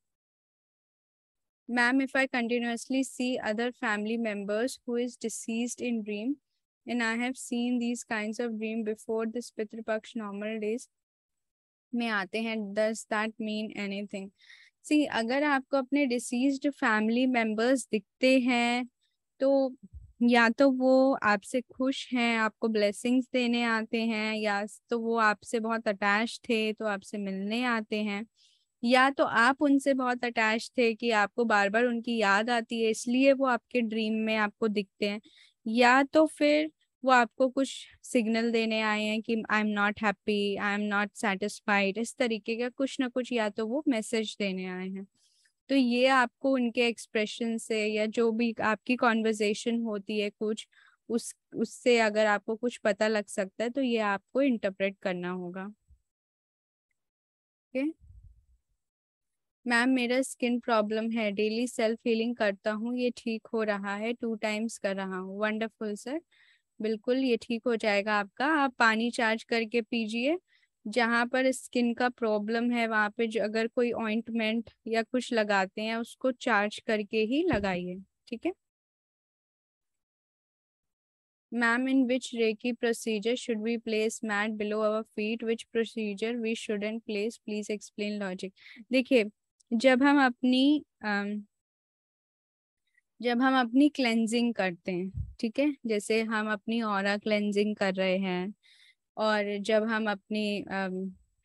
Ma'am, if I continuously see other family members who is deceased in dream, and I have seen these kinds of dream before this Pitru Paksh normal days में आते हैं, does that mean anything? See, अगर आपको अपने deceased family members दिखते हैं, तो या तो वो आपसे खुश हैं, आपको blessings देने आते हैं, या तो वो आपसे बहुत अटैच थे तो आपसे मिलने आते हैं, या तो आप उनसे बहुत अटैच थे कि आपको बार बार उनकी याद आती है इसलिए वो आपके ड्रीम में आपको दिखते हैं, या तो फिर वो आपको कुछ सिग्नल देने आए हैं कि I am not happy, I am not satisfied, इस तरीके का कुछ ना कुछ, या तो वो मैसेज देने आए हैं। तो ये आपको उनके एक्सप्रेशन से, या जो भी आपकी कॉन्वर्जेशन होती है कुछ, उससे अगर आपको कुछ पता लग सकता है, तो ये आपको इंटरप्रेट करना होगा। ओके मैम, मेरा स्किन प्रॉब्लम है, डेली सेल्फ हीलिंग करता हूँ, ये ठीक हो रहा है, 2 टाइम्स कर रहा हूँ। वंडरफुल सर, बिल्कुल ये ठीक हो जाएगा आपका। आप पानी चार्ज करके पीजिए, जहाँ पर स्किन का प्रॉब्लम है वहाँ पे जो अगर कोई ऑइंटमेंट या कुछ लगाते हैं उसको चार्ज करके ही लगाइए। ठीक है ma'am, in which Reiki procedure should we place mat below our feet? Which procedure we shouldn't place? Please explain logic. देखिए, जब हम अपनी क्लेंजिंग करते हैं, ठीक है, जैसे हम अपनी ऑरा क्लेंजिंग कर रहे हैं, और जब हम अपनी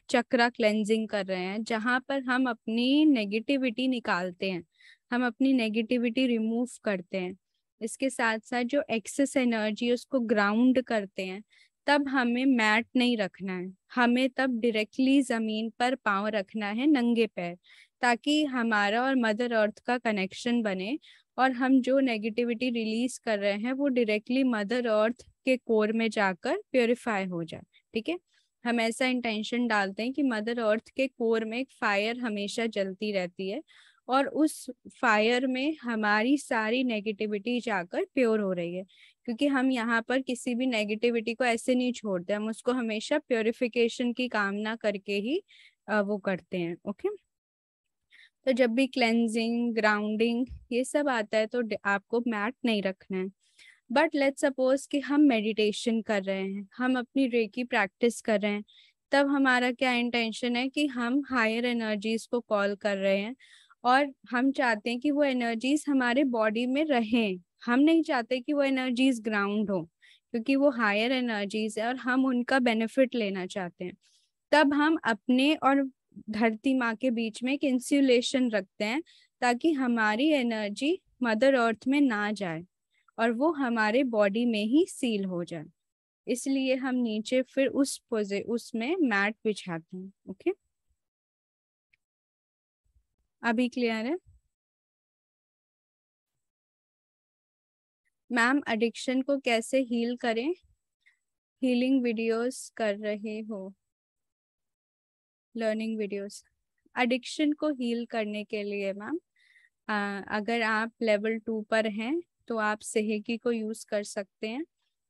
चक्रा क्लेंजिंग कर रहे हैं, जहाँ पर हम अपनी नेगेटिविटी निकालते हैं, हम अपनी नेगेटिविटी रिमूव करते हैं, इसके साथ साथ जो एक्सेस एनर्जी उसको ग्राउंड करते हैं। तब हमें मैट नहीं रखना है, हमें तब डायरेक्टली ज़मीन पर पाँव रखना है, नंगे पैर, ताकि हमारा और मदर अर्थ का कनेक्शन बने और हम जो नेगेटिविटी रिलीज कर रहे हैं वो डायरेक्टली मदर अर्थ के कोर में जाकर प्योरीफाई हो जाए। ठीक है, हम ऐसा इंटेंशन डालते हैं कि मदर अर्थ के कोर में एक फायर हमेशा जलती रहती है और उस फायर में हमारी सारी नेगेटिविटी जाकर प्योर हो रही है, क्योंकि हम यहाँ पर किसी भी नेगेटिविटी को ऐसे नहीं छोड़ते, हम उसको हमेशा प्योरिफिकेशन की कामना करके ही वो करते हैं। ओके, तो जब भी क्लेंजिंग, ग्राउंडिंग ये सब आता है तो आपको मैट नहीं रखना है। बट लेट्स सपोज कि हम मेडिटेशन कर रहे हैं, हम अपनी रेकी प्रैक्टिस कर रहे हैं, तब हमारा क्या इंटेंशन है कि हम हायर एनर्जीज को कॉल कर रहे हैं और हम चाहते हैं कि वो एनर्जीज हमारे बॉडी में रहें। हम नहीं चाहते कि वो एनर्जीज ग्राउंड हो, क्योंकि वो हायर एनर्जीज है और हम उनका बेनिफिट लेना चाहते हैं। तब हम अपने और धरती माँ के बीच में एक इंसुलेशन रखते हैं, ताकि हमारी एनर्जी मदर अर्थ में ना जाए और वो हमारे बॉडी में ही सील हो जाए। इसलिए हम नीचे फिर उसमें मैट बिछाते हैं। ओके, अभी क्लियर है? मैम, एडिक्शन को कैसे हील करें? हीलिंग वीडियोस कर रहे हो, लर्निंग वीडियोस। एडिक्शन को हील करने के लिए मैम, अगर आप लेवल 2 पर हैं तो आप सेहेकी को यूज कर सकते हैं,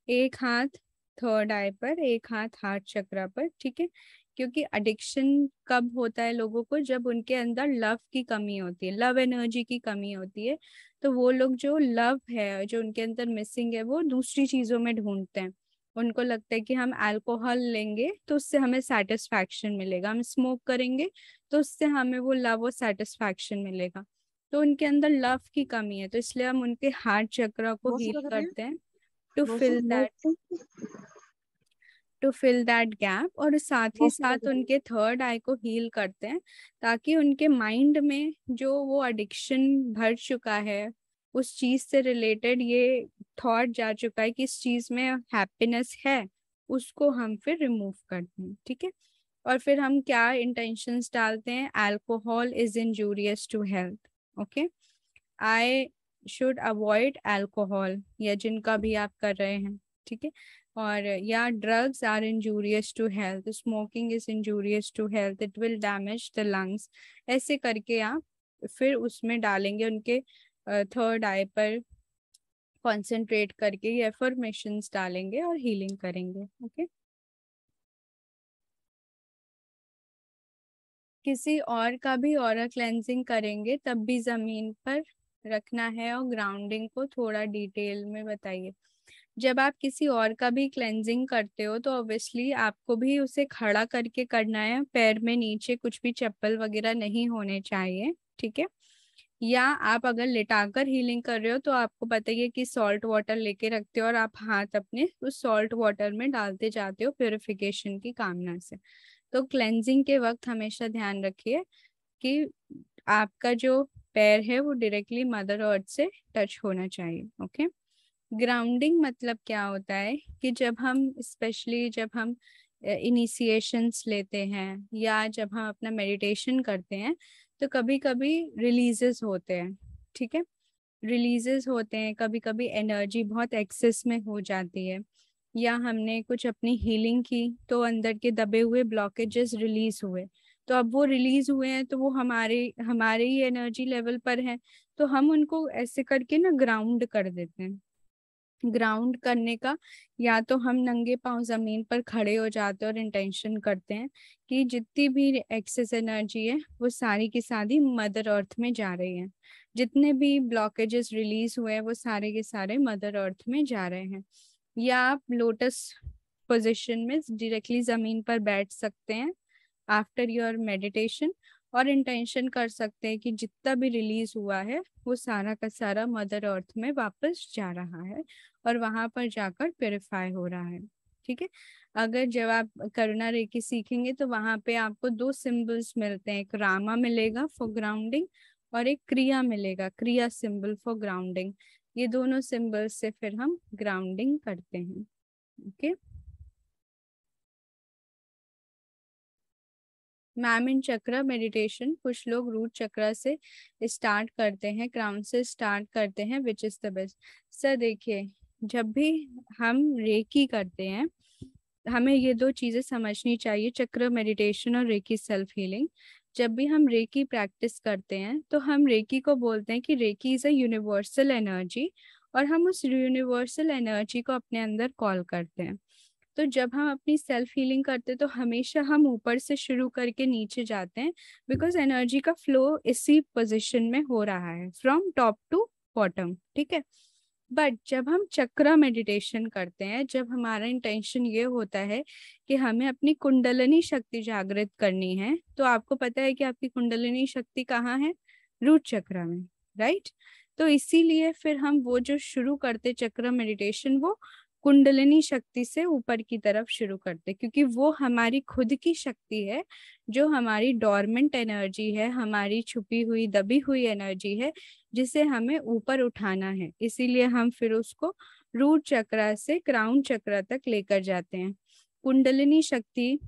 एक हाथ थर्ड आई पर, एक हाथ हार्ट चक्रा पर। ठीक है, क्योंकि एडिक्शन कब होता है लोगों को, जब उनके अंदर लव की कमी होती है, लव एनर्जी की कमी होती है। तो वो लोग जो लव है जो उनके अंदर मिसिंग है वो दूसरी चीजों में ढूंढते हैं। उनको लगता है कि हम अल्कोहल लेंगे तो उससे हमें सेटिस्फैक्शन मिलेगा, हम स्मोक करेंगे तो उससे हमें वो लव और सेटिस्फैक्शन मिलेगा। तो उनके अंदर लव की कमी है, तो इसलिए हम उनके हार्ट चक्र को हील करते हैं टू फिल दैट गैप, और साथ ही साथ उनके थर्ड आई को हील करते हैं, ताकि उनके माइंड में जो वो एडिक्शन भर चुका है, उस चीज से रिलेटेड ये थॉट जा चुका है कि इस चीज में हैप्पीनेस है, उसको हम फिर रिमूव करते हैं। ठीक है, और फिर हम क्या इंटेंशंस डालते हैं? Alcohol is injurious to health. Okay, I should avoid alcohol, या जिनका भी आप कर रहे हैं। ठीक है, और या drugs are injurious to health, smoking is injurious to health, it will damage the lungs. ऐसे करके आप फिर उसमें डालेंगे, उनके थर्ड आई पर कंसंट्रेट करके ये एफर्मेशंस डालेंगे और हीलिंग करेंगे। ओके, किसी और का भी ऑरा क्लेंजिंग करेंगे तब भी जमीन पर रखना है, और ग्राउंडिंग को थोड़ा डिटेल में बताइए। जब आप किसी और का भी क्लेंजिंग करते हो तो ऑब्वियसली आपको भी उसे खड़ा करके करना है, पैर में नीचे कुछ भी चप्पल वगैरह नहीं होने चाहिए। ठीक है, या आप अगर लिटाकर हीलिंग कर रहे हो तो आपको पता ही है कि सॉल्ट वाटर लेके रखते हो और आप हाथ अपने उस सॉल्ट वाटर में डालते जाते हो प्योरिफिकेशन की कामना से। तो क्लेंजिंग के वक्त हमेशा ध्यान रखिए कि आपका जो पैर है वो डायरेक्टली मदर अर्थ से टच होना चाहिए। ओके, ग्राउंडिंग मतलब क्या होता है कि जब हम स्पेशली जब हम इनिशिएशंस लेते हैं या जब हम अपना मेडिटेशन करते हैं तो कभी कभी रिलीजेस होते हैं। ठीक है, रिलीजेस होते हैं, कभी कभी एनर्जी बहुत एक्सेस में हो जाती है, या हमने कुछ अपनी हीलिंग की तो अंदर के दबे हुए ब्लॉकेजेस रिलीज हुए, तो अब वो रिलीज हुए हैं तो वो हमारे ही एनर्जी लेवल पर है, तो हम उनको ऐसे करके ना ग्राउंड कर देते हैं। ग्राउंड करने का, या तो हम नंगे पांव जमीन पर खड़े हो जाते हैं और इंटेंशन करते हैं कि जितनी भी एक्सेस एनर्जी है वो सारी की सारी मदर अर्थ में जा रही है, जितने भी ब्लॉकेजेस रिलीज हुए हैं वो सारे के सारे मदर अर्थ में जा रहे हैं। या आप लोटस पोजीशन में डायरेक्टली जमीन पर बैठ सकते हैं आफ्टर योर मेडिटेशन, और इंटेंशन कर सकते हैं कि जितना भी रिलीज हुआ है वो सारा का सारा मदर अर्थ में वापस जा रहा है और वहां पर जाकर प्योरीफाई हो रहा है। ठीक है, अगर जब आप करुणा रेकी सीखेंगे तो वहां पे आपको 2 सिंबल्स मिलते हैं, एक रामा मिलेगा फॉर ग्राउंडिंग और एक क्रिया मिलेगा, क्रिया सिंबल फॉर ग्राउंडिंग। ये दोनों सिंबल से फिर हम ग्राउंडिंग करते हैं। ओके मैम, इन चक्र मेडिटेशन कुछ लोग रूट चक्र से स्टार्ट करते हैं, क्राउन से स्टार्ट करते हैं, which is the best? Sir देखिए, जब भी हम रेकी करते हैं हमें ये दो चीजें समझनी चाहिए, चक्र मेडिटेशन और रेकी सेल्फ हीलिंग। जब भी हम रेकी प्रैक्टिस करते हैं तो हम रेकी को बोलते हैं कि reiki is a universal energy, और हम उस यूनिवर्सल एनर्जी को अपने अंदर कॉल करते हैं। तो जब हम अपनी सेल्फ हीलिंग करते हैं तो हमेशा हम ऊपर से शुरू करके नीचे जाते हैं, बिकॉज एनर्जी का फ्लो इसी पोजिशन में हो रहा है, फ्रॉम टॉप टू बॉटम। ठीक है, बट जब हम चक्र मेडिटेशन करते हैं, जब हमारा इंटेंशन ये होता है कि हमें अपनी कुंडलिनी शक्ति जागृत करनी है, तो आपको पता है कि आपकी कुंडलिनी शक्ति कहाँ है? रूट चक्र में, राइट? तो इसीलिए फिर हम वो जो शुरू करते चक्र मेडिटेशन वो कुंडलिनी शक्ति से ऊपर की तरफ शुरू करते, क्योंकि वो हमारी खुद की शक्ति है, जो हमारी डॉर्मेंट एनर्जी है, हमारी छुपी हुई दबी हुई एनर्जी है, जिसे हमें ऊपर उठाना है। इसीलिए हम फिर उसको रूट चक्र से क्राउन चक्र तक लेकर जाते हैं। कुंडलिनी शक्ति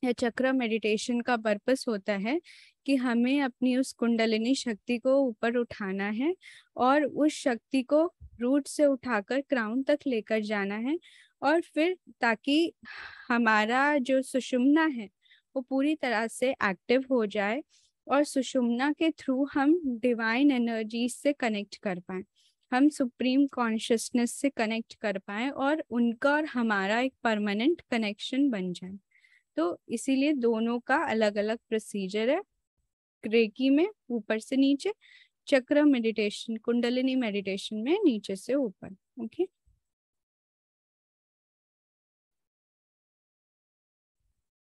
या चक्र मेडिटेशन का पर्पस होता है कि हमें अपनी उस कुंडलिनी शक्ति को ऊपर उठाना है और उस शक्ति को रूट से उठाकर क्राउन तक लेकर जाना है, और फिर ताकि हमारा जो सुषुम्ना है वो पूरी तरह से एक्टिव हो जाए और सुषुम्ना के थ्रू हम डिवाइन एनर्जी से कनेक्ट कर पाए, हम सुप्रीम कॉन्शियसनेस से कनेक्ट कर पाए और उनका और हमारा एक परमानेंट कनेक्शन बन जाए। तो इसीलिए दोनों का अलग अलग प्रोसीजर है। रेकी में ऊपर से नीचे, चक्र मेडिटेशन कुंडलिनी मेडिटेशन में नीचे से ऊपर। ओके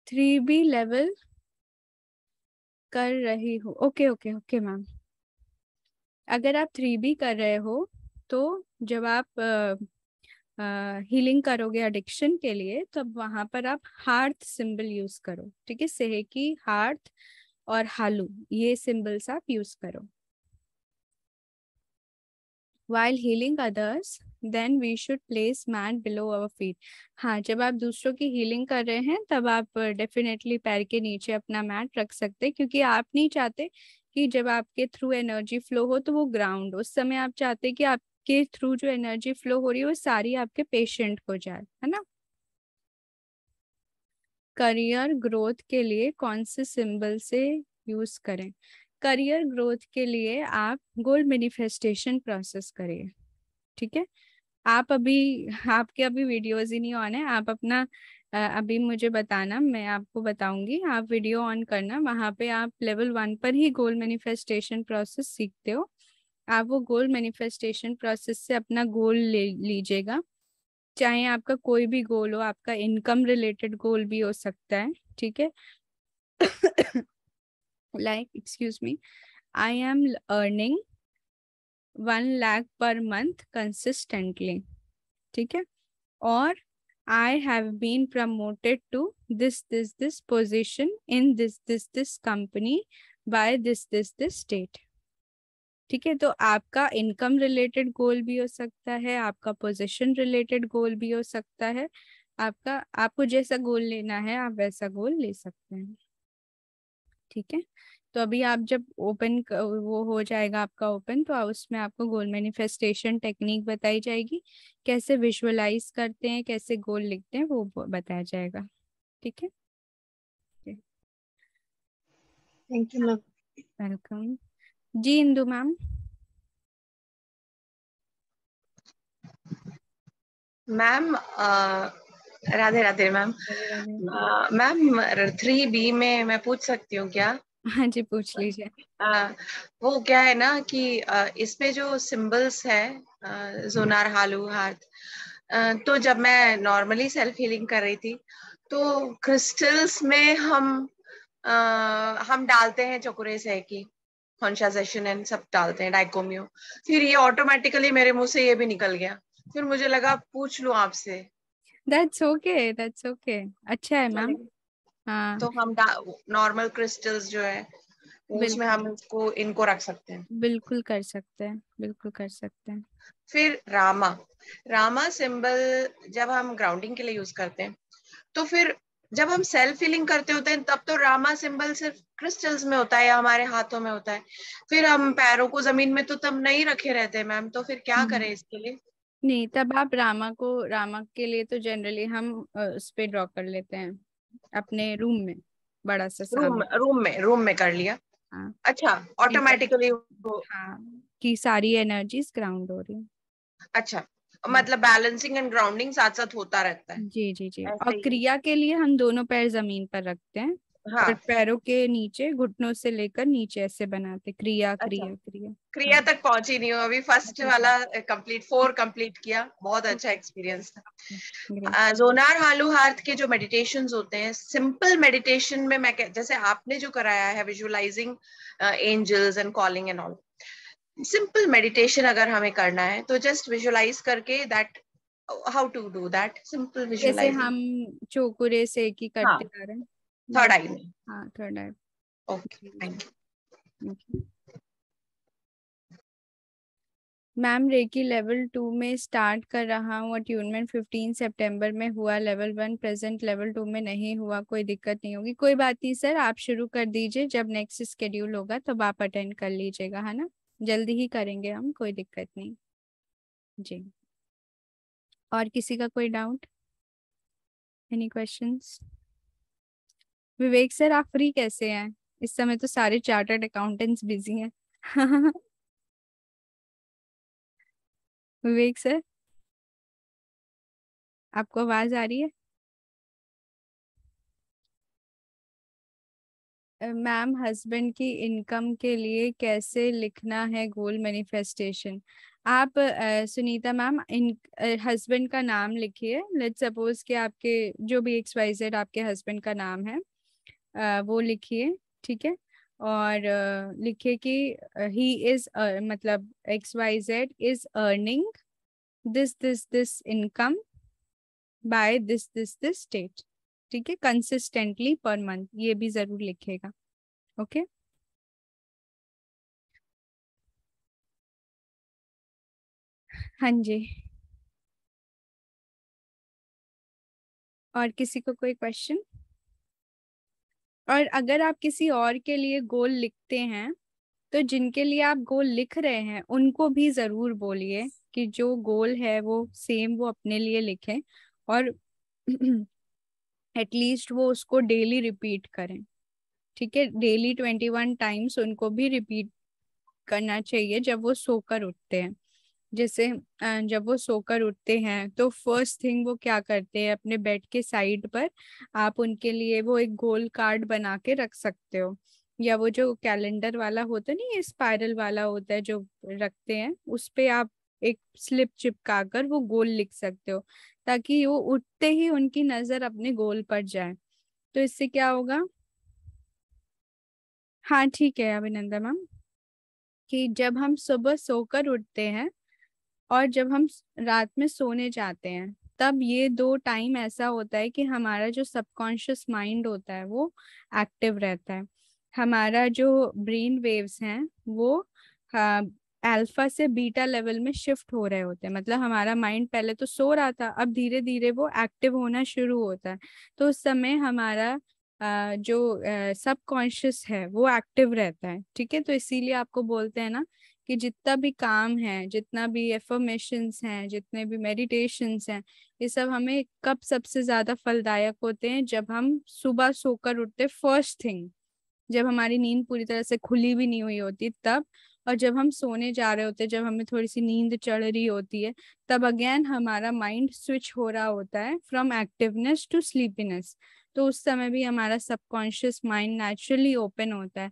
3B लेवल कर रही हो। ओके ओके ओके मैम, अगर आप 3B कर रहे हो तो जब आप हीलिंग करोगे एडिक्शन के लिए, तब वहां पर आप हार्ट सिंबल यूज करो। ठीक है, सेहेकी, हार्ट और हालू, ये सिंबल्स आप यूज करो। While healing others, then we should place mat below our feet. हाँ, जब आप दूसरों की हीलिंग कर रहे हैं तब आप डेफिनेटली पैर के नीचे अपना मैट रख सकते हैं, क्योंकि आप नहीं चाहते कि जब आपके थ्रू एनर्जी फ्लो हो तो वो ग्राउंड, उस समय आप चाहते हैं कि आपके थ्रू जो एनर्जी फ्लो हो रही है वो सारी आपके पेशेंट को जाए, है ना। करियर ग्रोथ के लिए कौन से सिंबल से यूज करें? करियर ग्रोथ के लिए आप गोल मैनिफेस्टेशन प्रोसेस करिए। ठीक है, आप अभी, आपके अभी वीडियोस ही नहीं ऑन है, आप अपना अभी मुझे बताना, मैं आपको बताऊंगी, आप वीडियो ऑन करना, वहाँ पे आप लेवल 1 पर ही गोल मैनिफेस्टेशन प्रोसेस सीखते हो। आप वो गोल मैनिफेस्टेशन प्रोसेस से अपना गोल ले लीजिएगा, चाहे आपका कोई भी गोल हो, आपका इनकम रिलेटेड गोल भी हो सकता है। ठीक है like excuse me, I am earning 1 lakh per month consistently, ठीक है, और I have been promoted to this position in this company by this state। ठीक है, तो आपका इनकम रिलेटेड गोल भी हो सकता है, आपका पोजीशन रिलेटेड गोल भी हो सकता है, आपको जैसा गोल लेना है आप वैसा गोल ले सकते हैं। ठीक है, तो अभी आप जब ओपन वो हो जाएगा आपका ओपन, तो उसमें आपको गोल मैनिफेस्टेशन टेक्निक बताई जाएगी, कैसे विजुअलाइज करते हैं, कैसे गोल लिखते हैं, वो बताया जाएगा। ठीक है, थैंक यू मैम। वेलकम जी। Indu ma'am. Ma'am Radhe Radhe ma'am. Ma'am 3B में मैं पूछ सकती हूँ क्या? हाँ जी, पूछ लीजिए। वो क्या है ना कि इसमें जो सिंबल्स है जोनार, हालू, हार्ट, तो जब मैं नॉर्मली सेल्फ हीलिंग कर रही थी तो क्रिस्टल्स में हम डालते हैं चोकुरे से की कॉन्शियसेशन एंड सब डालते हैं, डाइकोमियो, फिर ये ऑटोमेटिकली मेरे मुंह से ये भी निकल गया, फिर मुझे लगा पूछ लूं आपसे। That's okay, that's okay, अच्छा है मैम। हाँ, तो हम नॉर्मल क्रिस्टल्स जो है उसमें हम इसको इनको रख सकते हैं। बिल्कुल कर सकते हैं, बिल्कुल कर सकते हैं। फिर रामा सिंबल जब हम ग्राउंडिंग के लिए यूज करते हैं, तो फिर जब हम सेल्फ हीलिंग करते होते हैं तब तो रामा सिंबल सिर्फ क्रिस्टल्स में होता है या हमारे हाथों में होता है। फिर हम पैरों को जमीन में तो तब नहीं रखे रहते मैम, तो फिर क्या करें इसके लिए? नहीं, तब आप रामा के लिए तो जनरली हम उस पे ड्रॉ कर लेते हैं अपने रूम में, बड़ा सा रूम में कर लिया। हाँ, अच्छा, ऑटोमेटिकली हाँ, कि सारी एनर्जीज ग्राउंड हो रही है। अच्छा, मतलब बैलेंसिंग एंड ग्राउंडिंग साथ साथ होता रहता है। जी जी जी। ऐसे और ही। क्रिया के लिए हम दोनों पैर जमीन पर रखते हैं। हाँ। और पैरों के नीचे, घुटनों से लेकर नीचे ऐसे बनाते, क्रिया अच्छा, क्रिया क्रिया। क्रिया हाँ। तक पहुंची नहीं हूँ अभी, फर्स्ट वाला कंप्लीट 4 कंप्लीट किया, बहुत अच्छा एक्सपीरियंस था। जोनार हालू हार्थ के जो मेडिटेशंस होते हैं, सिंपल मेडिटेशन में मैं जैसे आपने जो कराया है visualising angels and calling and all, simple meditation अगर हमें करना है तो जस्ट विजुअलाइज करके that, how to do that simple जैसे विजुअलाइजिंग। हम चोकुरे से एक ही करते आ रहे हैं। थर्ड आई में। हाँ, third eye. Okay, thank you. Ma'am, reiki level 2 में स्टार्ट कर रहा हूँ, अट्यूनमेंट 15 सितंबर में हुआ, लेवल 1 प्रेजेंट, लेवल 2 में नहीं हुआ, कोई दिक्कत नहीं होगी? कोई बात नहीं सर, आप शुरू कर दीजिए, जब नेक्स्ट स्केड्यूल होगा तब आप अटेंड कर लीजिएगा, है ना? जल्दी ही करेंगे हम, कोई दिक्कत नहीं जी। और किसी का कोई डाउट, एनी क्वेश्चंस? विवेक सर, आप फ्री कैसे हैं? इस समय तो सारे चार्टर्ड अकाउंटेंट्स बिजी हैं। विवेक सर, आपको आवाज आ रही है? मैम, हस्बैंड की इनकम के लिए कैसे लिखना है गोल मैनिफेस्टेशन? आप सुनीता मैम, इन हस्बैंड का नाम लिखिए। लेट्स सपोज कि आपके जो भी XYZ आपके हस्बैंड का नाम है, वो लिखिए, ठीक है? और लिखिए कि ही इज, मतलब XYZ is earning this this this income by this this this date, ठीक है? कंसिस्टेंटली पर मंथ, ये भी जरूर लिखेगा। ओके। हाँ जी। और किसी को कोई क्वेश्चन? और अगर आप किसी और के लिए गोल लिखते हैं, तो जिनके लिए आप गोल लिख रहे हैं उनको भी जरूर बोलिए कि जो गोल है वो सेम वो अपने लिए लिखें, और एटलीस्ट वो उसको डेली रिपीट करें, ठीक है? डेली 21 टाइम्स उनको भी रिपीट करना चाहिए जब वो सोकर उठते हैं। जैसे जब वो सोकर उठते हैं तो फर्स्ट थिंग वो क्या करते हैं, अपने बेड के साइड पर आप उनके लिए वो एक गोल कार्ड बना के रख सकते हो, या वो जो कैलेंडर वाला होता है, नहीं, ये स्पाइरल वाला होता है जो रखते हैं, उस पे आप एक स्लिप चिपका कर वो गोल लिख सकते हो, ताकि वो उठते ही उनकी नजर अपने गोल पर जाए। तो इससे क्या होगा? हाँ ठीक है अभिनंदन मैम, कि जब हम सुबह सोकर उठते हैं और जब हम रात में सोने जाते हैं, तब ये 2 टाइम ऐसा होता है कि हमारा जो सबकॉन्शियस माइंड होता है वो एक्टिव रहता है। हमारा जो ब्रेन वेव्स हैं वो अल्फा से बीटा लेवल में शिफ्ट हो रहे होते हैं, मतलब हमारा माइंड पहले तो सो रहा था, अब धीरे धीरे वो एक्टिव होना शुरू होता है। तो उस समय हमारा जो सबकॉन्शियस है वो एक्टिव रहता है, ठीक है? तो इसीलिए आपको बोलते हैं ना कि जितना भी काम है, जितना भी एफर्मेशंस हैं, जितने भी मेडिटेशंस हैं, ये सब हमें कब सबसे ज्यादा फलदायक होते हैं? जब हम सुबह सोकर उठते, फर्स्ट थिंग, जब हमारी नींद पूरी तरह से खुली भी नहीं हुई होती तब, और जब हम सोने जा रहे होते हैं, जब हमें थोड़ी सी नींद चढ़ रही होती है, तब अगेन हमारा माइंड स्विच हो रहा होता है फ्रॉम एक्टिवनेस टू स्लीपीनेस। तो उस समय भी हमारा सबकॉन्शियस माइंड नेचुरली ओपन होता है।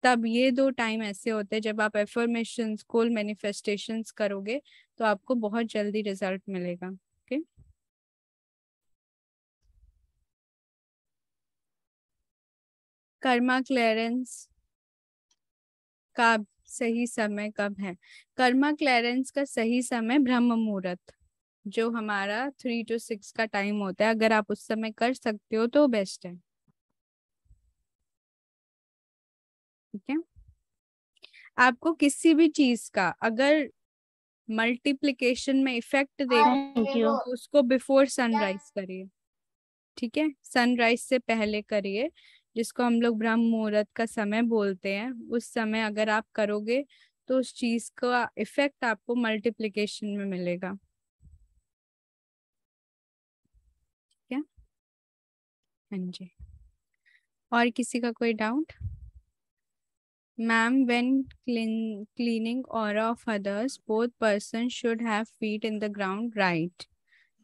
तब ये 2 टाइम ऐसे होते हैं जब आप एफर्मेशंस, गोल मैनिफेस्टेशंस करोगे तो आपको बहुत जल्दी रिजल्ट मिलेगा। ओके। कर्मा क्लियरेंस का सही समय कब है? कर्मा क्लियरेंस का सही समय ब्रह्म मुहूर्त, जो हमारा 3 to 6 का टाइम होता है, अगर आप उस समय कर सकते हो तो बेस्ट है। ठीक है। आपको किसी भी चीज का अगर मल्टीप्लिकेशन में इफेक्ट देखना तो उसको बिफोर सनराइज करिए, ठीक है। सनराइज से पहले करिए, जिसको हम लोग ब्रह्म मुहूर्त का समय बोलते हैं। उस समय अगर आप करोगे तो उस चीज का इफेक्ट आपको मल्टीप्लिकेशन में मिलेगा, ठीक है। हाँ जी, और किसी का कोई doubt? Ma'am, when cleaning aura of others, both persons should have feet in the ground, right?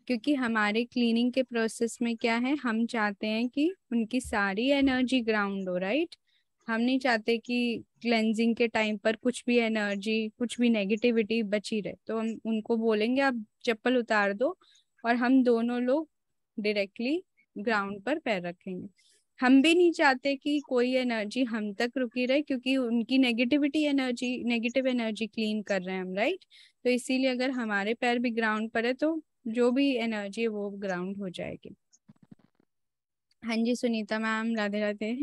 क्योंकि हमारे क्लीनिंग के प्रोसेस में क्या है, हम चाहते हैं कि उनकी सारी एनर्जी ग्राउंड हो, राइट। हम नहीं चाहते कि क्लेंजिंग के टाइम पर कुछ भी एनर्जी, कुछ भी नेगेटिविटी बची रहे। तो हम उनको बोलेंगे आप चप्पल उतार दो, और हम दोनों लोग डायरेक्टली ग्राउंड पर पैर रखेंगे। हम भी नहीं चाहते कि कोई एनर्जी हम तक रुकी रहे, क्योंकि उनकी नेगेटिव एनर्जी क्लीन कर रहे हैं हम, राइट। तो इसीलिए अगर हमारे पैर भी ग्राउंड पर है तो जो भी एनर्जी है वो ग्राउंड हो जाएगी। हाँ जी सुनीता मैम, राधे राधे।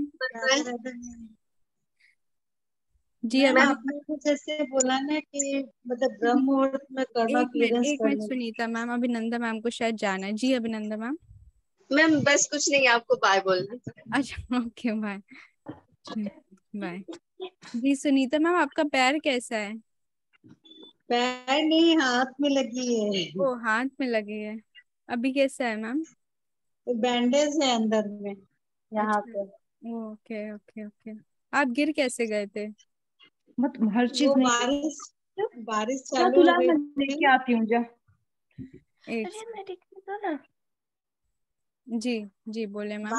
जी मैम आपने कुछ ऐसे बोला ना कि मतलब ब्रह्म मुहूर्त में कर्मा क्लियरेंस एक मिनट सुनीता मैम, अभिनंदा मैम को शायद जाना है। जी अभिनंदा मैम। मैम बस कुछ नहीं, आपको बाय बोलना। अच्छा ओके, बाय बाय। जी सुनीता मैम, आपका पैर कैसा है? पैर नहीं, हाथ में लगी है। ओ हाथ में लगी है, अभी कैसा है मैम? बैंडेज है अंदर में यहाँ पे। Okay okay okay. आप गिर कैसे गए थे? मत हर चीज वो नहीं, बारिश चालू हो गई लेके आती हूँ जा। जी जी बोले मैम।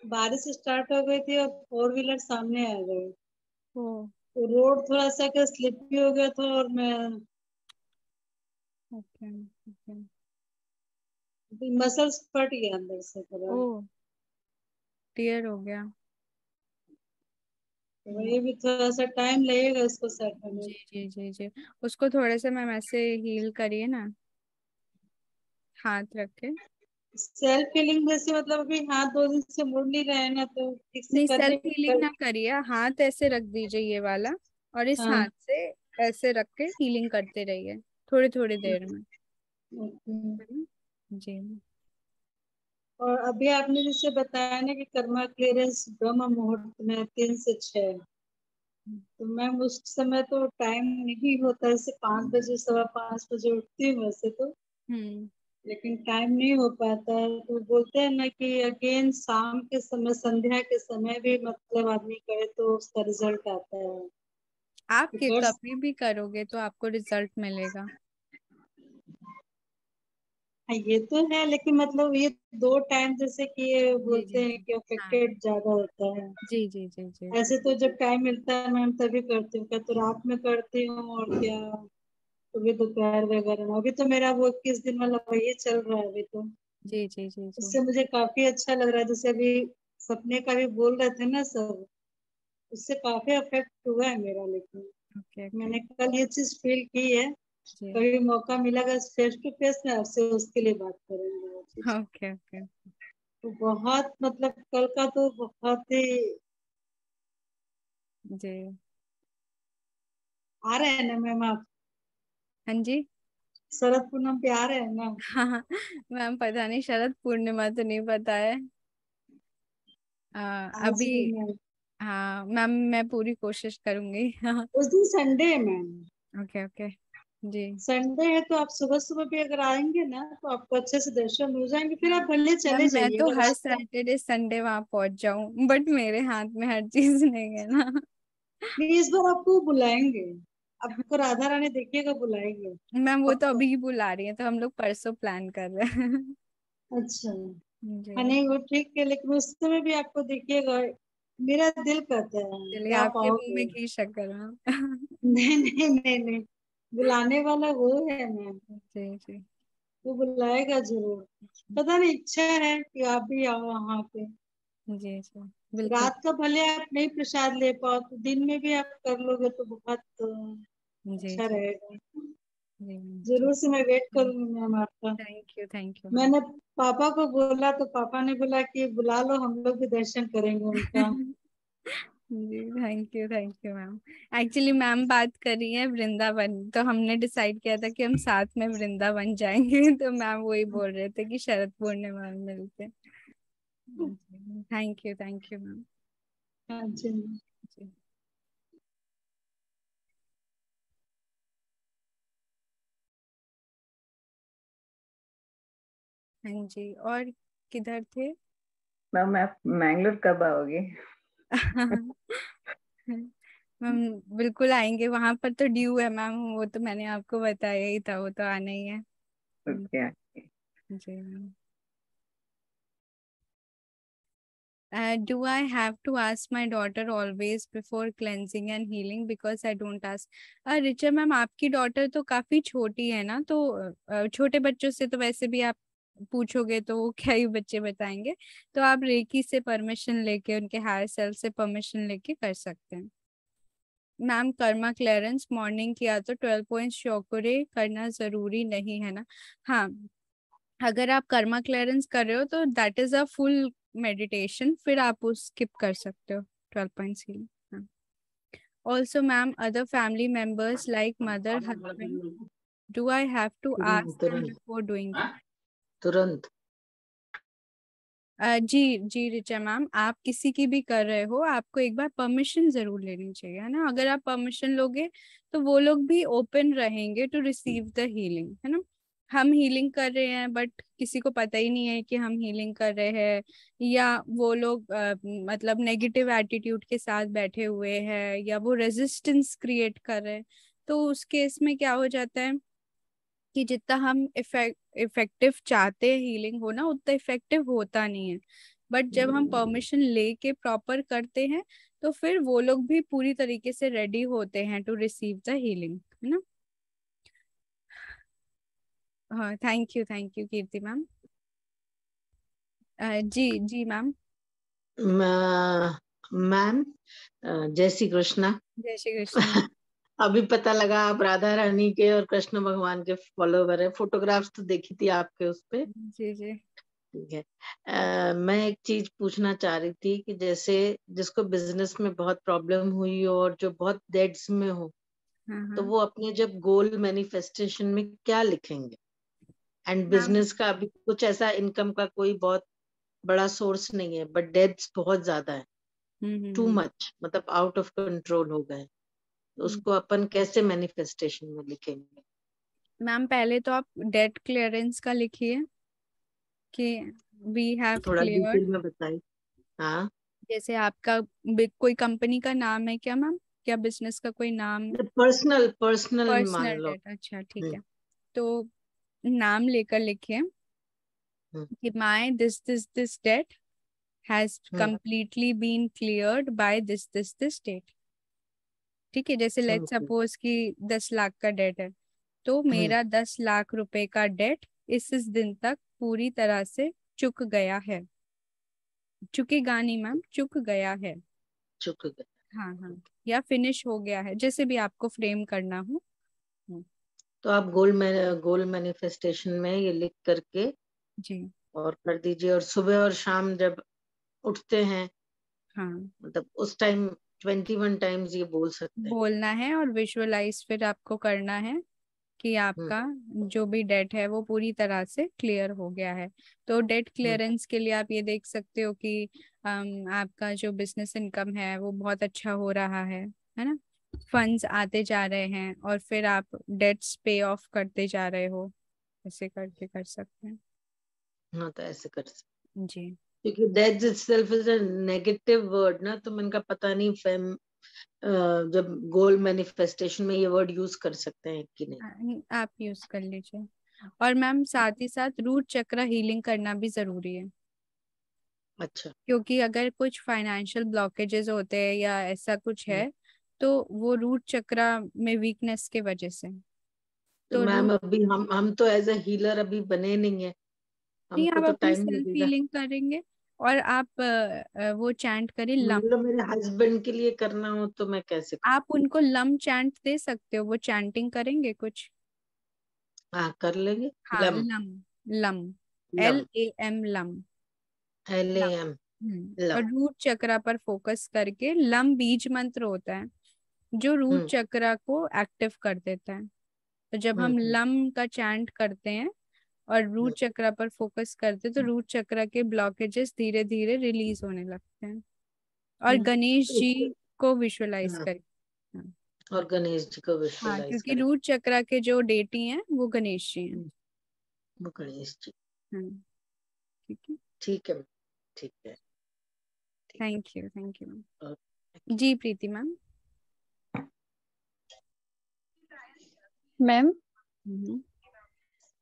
बारिश स्टार्ट हो गई थी और 4 व्हीलर सामने आ गए। तो रोड थोड़ा सा क्या स्लिपी हो गया था और मैं ओके ओके। मसल्स फट गया अंदर से पूरा। ओ टीयर हो गया। तो ये भी थोड़ा सा टाइम लगेगा इसको सेट करने। जी जी जी जी, उसको थोड़े से मैम ऐसे हील करिए ना, हाथ रख के। सेल्फ हीलिंग जैसे मतलब अभी हाथ 2 दिन से मुड़ नहीं रहे हैं ना, तो ठीक से नहीं करने सेल्फ हीलिंग ना करिए, हाथ ऐसे रख दीजिए ये वाला, और इस हाथ से ऐसे रख के हीलिंग करते रहिए थोड़ी थोड़ी देर में। जी। और अभी आपने जैसे बताया ना कि कर्मा क्लियरेंस ब्रह्म मुहूर्त में 3 से 6, तो मैम उस समय तो टाइम नहीं होता, जैसे 5 बजे 5:15 बजे उठती हूँ वैसे तो, लेकिन टाइम नहीं हो पाता है। तो बोलते हैं ना कि अगेन शाम के समय, संध्या के समय भी मतलब आदमी करे तो उसका रिजल्ट आता है। आप कभी भी करोगे तो आपको रिजल्ट मिलेगा। ये तो है, लेकिन मतलब ये 2 टाइम जैसे कि ये बोलते हैं कि अफेक्टेड ज्यादा होता है। जी जी जी जी। ऐसे तो जब टाइम मिलता है मैम तभी करती हूँ, क्या तो रात में करती हूँ और क्या सुबह दोपहर वगैरह में। अभी तो मेरा वो 21 दिन वाला वही चल रहा है अभी तो। जी जी जी जी। उससे मुझे काफी अच्छा लग रहा है। जैसे अभी सपने का भी बोल रहे थे ना सब, उससे काफी अफेक्ट हुआ है मेरा। लेकिन मैंने कल ये चीज फील की है। कभी मौका मिलेगा फेस टू फेस में आपसे उसके लिए बात करेंगे। Okay okay. तो बहुत मतलब कल का तो बहुत ही जी। आ रहे हैं ना मैम आप? हाँ जी, शरद पूनम पे आ रहे हैं ना? हाँ मैम पता नहीं, शरद पूर्णिमा तो नहीं पता है। अभी हाँ मैम, मैं पूरी कोशिश करूंगी। उस दिन संडे है मैम। ओके ओके जी। संडे है तो आप सुबह सुबह भी अगर आएंगे ना तो आपको अच्छे से दर्शन हो जाएंगे, फिर आप भले चले मैम मैं तो जाइएगा। हर सैटरडे संडे वहां पहुंच जाऊं, बट मेरे हाथ में हर चीज नहीं है ना। नहीं, इस बार आपको बुलाएंगे, आपको राधा रानी देखिएगा बुलाएंगे। मैम वो तो अभी बुला रही है, तो हम लोग परसों प्लान कर रहे हैं। अच्छा जी। नहीं वो ठीक है, लेकिन उस समय भी आपको देखिएगा, मेरा दिल करता है चलिए कि आप आपके मुंह आओगे। में घी शक्कर। नहीं नहीं नहीं नहीं, बुलाने वाला वो है मैम, जी जी। वो बुलाएगा जरूर। पता नहीं, इच्छा है कि आप भी आओ वहाँ पे। जी जी बिल्कुल। रात का भले आप नहीं प्रसाद ले पाओ तो दिन में भी आप कर लोगे तो बहुत जी अच्छा जी रहेगा। जी। जरूर से मैं वेट करूंगी मैम आपका। Thank you. मैंने पापा को बोला तो पापा ने बोला कि बुला लो, हम लोग भी दर्शन करेंगे उनका। जी thank you ma'am. Actually ma'am बात कर रही है वृंदावन, तो हमने डिसाइड किया था कि हम साथ में वृंदावन जाएंगे तो मैम वही बोल रहे थे कि शरद पूर्णिमा में मिलते हैं। Thank you ma'am. हाँ जी। जी हाँ जी, और किधर थे? मैम आप मैंगलोर कब आओगे? मैम बिल्कुल आएंगे, वहां पर तो ड्यू है मैम, वो तो मैंने आपको बताया ही था, वो तो आना ही है। ओके। जी ma'am. Do I have to ask my daughter always before cleansing and healing? Because I don't ask. Richa ma'am, आपकी डॉटर तो काफी छोटी है ना, तो छोटे बच्चों से तो वैसे भी आप पूछोगे तो वो क्या ही बच्चे बताएंगे, तो आप रेकी से परमिशन लेके, उनके हायर सेल्फ से परमिशन लेके कर सकते हैं। मैम कर्मा क्लियरेंस मॉर्निंग किया तो 12 पॉइंट शोकुरे करना जरूरी नहीं है ना? हाँ, अगर आप कर्मा क्लियरेंस कर रहे हो तो that is a full meditation, फिर आप उस स्किप कर सकते हो 12 पॉइंट्स ही। हाँ, also ma'am other family members like mother husband, do I have to ask them before doing? तुरंत। जी जी रिचा मैम, आप किसी की भी कर रहे हो, आपको एक बार परमिशन जरूर लेनी चाहिए, है ना? अगर आप परमिशन लोगे तो वो लोग भी ओपन रहेंगे टू रिसीव द हीलिंग, है ना? हम हीलिंग कर रहे हैं बट किसी को पता ही नहीं है कि हम हीलिंग कर रहे हैं, या वो लोग मतलब नेगेटिव एटीट्यूड के साथ बैठे हुए हैं, या वो रेजिस्टेंस क्रिएट कर रहे हैं, तो उस केस में क्या हो जाता है कि जितना हम इफेक्टिव चाहते हैं हीलिंग होना, उतना इफेक्टिव होता नहीं है। बट जब हम परमिशन लेके प्रॉपर करते हैं तो फिर वो लोग भी पूरी तरीके से रेडी होते हैं टू रिसीव द हीलिंग, है ना? हाँ थैंक यू कीर्ति मैम। जी जी मैम। मैम जय श्री कृष्णा। जय श्री कृष्ण। अभी पता लगा आप राधा रानी के और कृष्ण भगवान के फॉलोवर है। फोटोग्राफ्स तो देखी थी आपके उस पे। जी जी। ठीक है। मैं एक चीज पूछना चाह रही थी कि जैसे जिसको बिजनेस में बहुत प्रॉब्लम हुई और जो बहुत डेड्स में हो, तो वो अपने जब गोल मैनिफेस्टेशन में क्या लिखेंगे? एंड बिजनेस का अभी कुछ ऐसा इनकम का कोई बहुत बड़ा सोर्स नहीं है, बट डेट्स बहुत ज्यादा है, टू मच, मतलब आउट ऑफ कंट्रोल हो गए, तो उसको अपन कैसे मैनिफेस्टेशन में लिखेंगे? मैम पहले तो आप डेट क्लियरेंस का लिखिए कि वी हैव थोड़ा क्लियर्ड। डिटेल में बताइए। हाँ, जैसे आपका कोई कंपनी का नाम है क्या मैम, क्या बिजनेस का कोई नाम? पर्सनल मान पर्सनल लो। डेट, अच्छा ठीक है। तो नाम लेकर लिखिए कि my this debt has completely been cleared by this date. ठीक है, जैसे लेट सपोज कि 10 लाख का डेट है, तो मेरा 10 लाख रुपए का डेट इस दिन तक पूरी तरह से चुक गया है। चुकेगा नहीं मैम, चुक गया है। चुक गया। हाँ हाँ, या फिनिश हो गया है, जैसे भी आपको फ्रेम करना हो। तो आप गोल मैनिफेस्टेशन में ये लिख करके जी और कर दीजिए, और सुबह और शाम जब उठते हैं, हाँ, मतलब उस टाइम 21 टाइम्स ये बोल सकते हैं। बोलना है और विजुअलाइज फिर आपको करना है कि आपका जो भी डेट है वो पूरी तरह से क्लियर हो गया है। तो डेट क्लियरेंस के लिए आप ये देख सकते हो कि आपका जो बिजनेस इनकम है वो बहुत अच्छा हो रहा है ना? फंड्स आते जा रहे हैं और फिर आप डेट्स पे ऑफ करते जा रहे हो, ऐसे करके कर सकते हैं। हाँ, तो ऐसे कर सकते जी, क्योंकि that itself is a negative word ना, तो मैंने कहा पता नहीं जब गोल मैनिफेस्टेशन में ये वर्ड यूज कर सकते हैं कि नहीं। आप यूज कर लीजिए। और मैम साथ ही साथ रूट चक्र हीलिंग करना भी जरूरी है। अच्छा। क्योंकि अगर कुछ फाइनेंशियल ब्लॉकेजेस होते हैं या ऐसा कुछ है, तो वो रूट चक्र में वीकनेस के वजह से। तो तो मैम रूट अभी हम तो एज अ हीलर अभी बने नहीं है, नहीं, हमको आप तो अपनी टाइम सेल्फ लगेगा। हीलिंग करेंगे और आप वो चैंट करिए लम। मतलब मेरे हस्बैंड के लिए करना हो तो मैं कैसे करूँ? आप उनको लम चैंट दे सकते हो, वो चैंटिंग करेंगे कुछ। हाँ, कर लेंगे। हाँ lump lump, lump, lump LAM lump. LAM। और रूट चक्रा पर फोकस करके लम बीज मंत्र होता है जो रूट चक्रा को एक्टिव कर देता है। तो जब हम लम का चैंट करते हैं और रूट चक्रा पर फोकस करते हैं तो रूट चक्रा के ब्लॉकेजेस धीरे धीरे रिलीज होने लगते हैं। और गणेश जी को विजुअलाइज करें। और गणेश जी को हाँ, विजुअलाइज क्योंकि करें। रूट चक्रा के जो डेटी हैं वो गणेश जी हैं। वो गणेश जी। ठीक है, ठीक है, ठीक है। Thank you ma'am. जी प्रीति मैम। मैम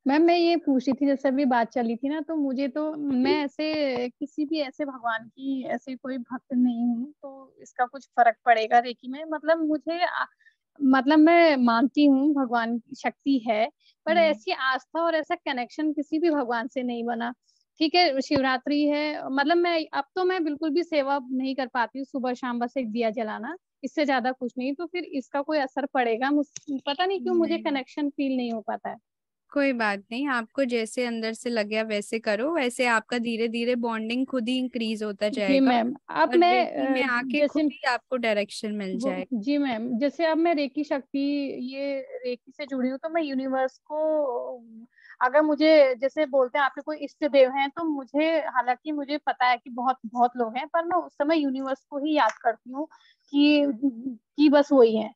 मैं ये पूछ रही थी, जैसे अभी बात चली थी ना, तो मुझे तो मैं ऐसे किसी भी ऐसे भगवान की ऐसे कोई भक्त नहीं हूँ, तो इसका कुछ फर्क पड़ेगा रेकी में? मतलब मुझे मतलब मैं मानती हूँ भगवान की शक्ति है, पर ऐसी आस्था और ऐसा कनेक्शन किसी भी भगवान से नहीं बना। ठीक है, शिवरात्रि है, मतलब मैं अब तो मैं बिल्कुल भी सेवा नहीं कर पाती हूँ, सुबह शाम बस एक दिया जलाना, इससे ज्यादा कुछ नहीं। तो फिर इसका कोई असर पड़ेगा? पता नहीं क्यों मुझे कनेक्शन फील नहीं हो पाता है। कोई बात नहीं, आपको जैसे अंदर से लगे वैसे करो, वैसे आपका धीरे धीरे बॉन्डिंग खुद ही इंक्रीज होता जी जाएगा। मैम। अब और रेकी में मैं आके खुद ही आपको डायरेक्शन मिल जाएगा। जी मैम, जैसे अब मैं रेकी शक्ति, ये रेकी से जुड़ी हूँ, तो मैं यूनिवर्स को, अगर मुझे जैसे बोलते हैं आपके कोई इष्ट देव हैं, तो मुझे, हालांकि मुझे पता है कि बहुत बहुत लोग हैं, पर मैं उस समय यूनिवर्स को ही याद करती हूँ कि बस वही है।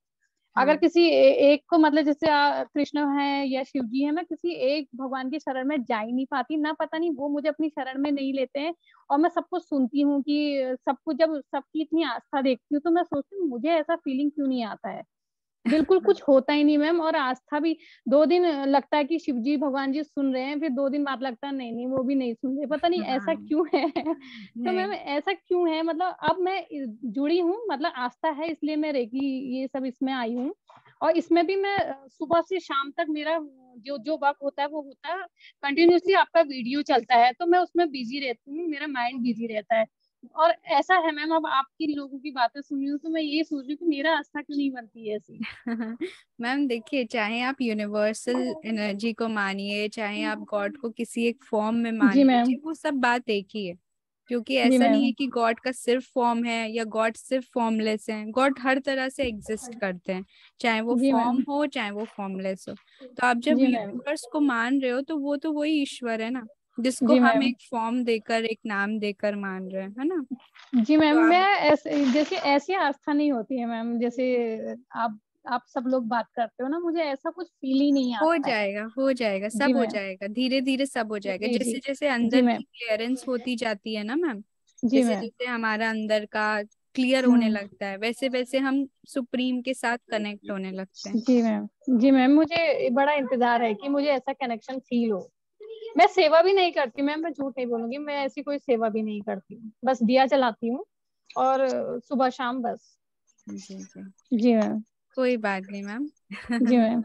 अगर किसी एक को, मतलब जैसे कृष्ण है या शिव जी है, मैं किसी एक भगवान की शरण में जा ही नहीं पाती ना, पता नहीं वो मुझे अपनी शरण में नहीं लेते हैं। और मैं सबको सुनती हूँ कि सबको, जब सबकी इतनी आस्था देखती हूँ, तो मैं सोचती हूँ मुझे ऐसा फीलिंग क्यों नहीं आता है। बिल्कुल कुछ होता ही नहीं मैम। और आस्था भी 2 दिन लगता है कि शिव जी भगवान जी सुन रहे हैं, फिर 2 दिन बाद लगता है नहीं नहीं वो भी नहीं सुन रहे, पता नहीं ऐसा क्यों है। तो मैम ऐसा क्यों है? मतलब अब मैं जुड़ी हूँ, मतलब आस्था है, इसलिए मैं रेकी ये सब इसमें आई हूँ। और इसमें भी मैं सुबह से शाम तक मेरा जो जो वर्क होता है वो होता है, कंटिन्यूसली आपका वीडियो चलता है, तो मैं उसमें बिजी रहती हूँ, मेरा माइंड बिजी रहता है। और ऐसा है मैम, अब आपकी लोगों की बातें सुन रही हूँ, तो मैं ये सोच रही हूँ कि मेरा आस्था क्यों नहीं बनती है ऐसी। मैम देखिए, चाहे आप यूनिवर्सल एनर्जी को मानिए, चाहे आप गॉड को किसी एक फॉर्म में मान जी मैम। लीजिए, वो सब बात एक ही है। क्योंकि जी ऐसा नहीं है मैम। कि गॉड का सिर्फ फॉर्म है या गॉड सिर्फ फॉर्मलेस है। गॉड हर तरह से एग्जिस्ट करते हैं, चाहे वो जी फॉर्म मैम। हो चाहे वो फॉर्मलेस हो। तो आप जब जी मैम। यूनिवर्स को मान रहे हो तो वो तो वही ईश्वर है ना, जिसको जी हम मैम। एक फॉर्म देकर, एक नाम देकर मान रहे हैं, है ना। जी मैम, तो मैं आप ऐसे, जैसे ऐसी आस्था नहीं होती है मैम, जैसे आप सब लोग बात करते हो ना, मुझे ऐसा कुछ फील ही नहीं हो आता है। जाएगा, हो जाएगा, जी सब हो मैम। जाएगा, धीरे धीरे सब हो जाएगा। जी जैसे जी। जैसे जी अंदर मैम। की क्लियरेंस होती जाती है ना मैम, जी जैसे मैम। जैसे हमारा अंदर का क्लियर होने लगता है, वैसे वैसे हम सुप्रीम के साथ कनेक्ट होने लगते हैं। जी मैम। जी मैम, मुझे बड़ा इंतजार है कि मुझे ऐसा कनेक्शन फील हो। मैं सेवा भी नहीं करती मैम, मैं झूठ नहीं बोलूंगी, मैं ऐसी कोई सेवा भी नहीं करती हूँ, बस दिया जलाती हूँ और सुबह शाम बस। जी जी, जी मैम। कोई बात नहीं मैम। जी मैम।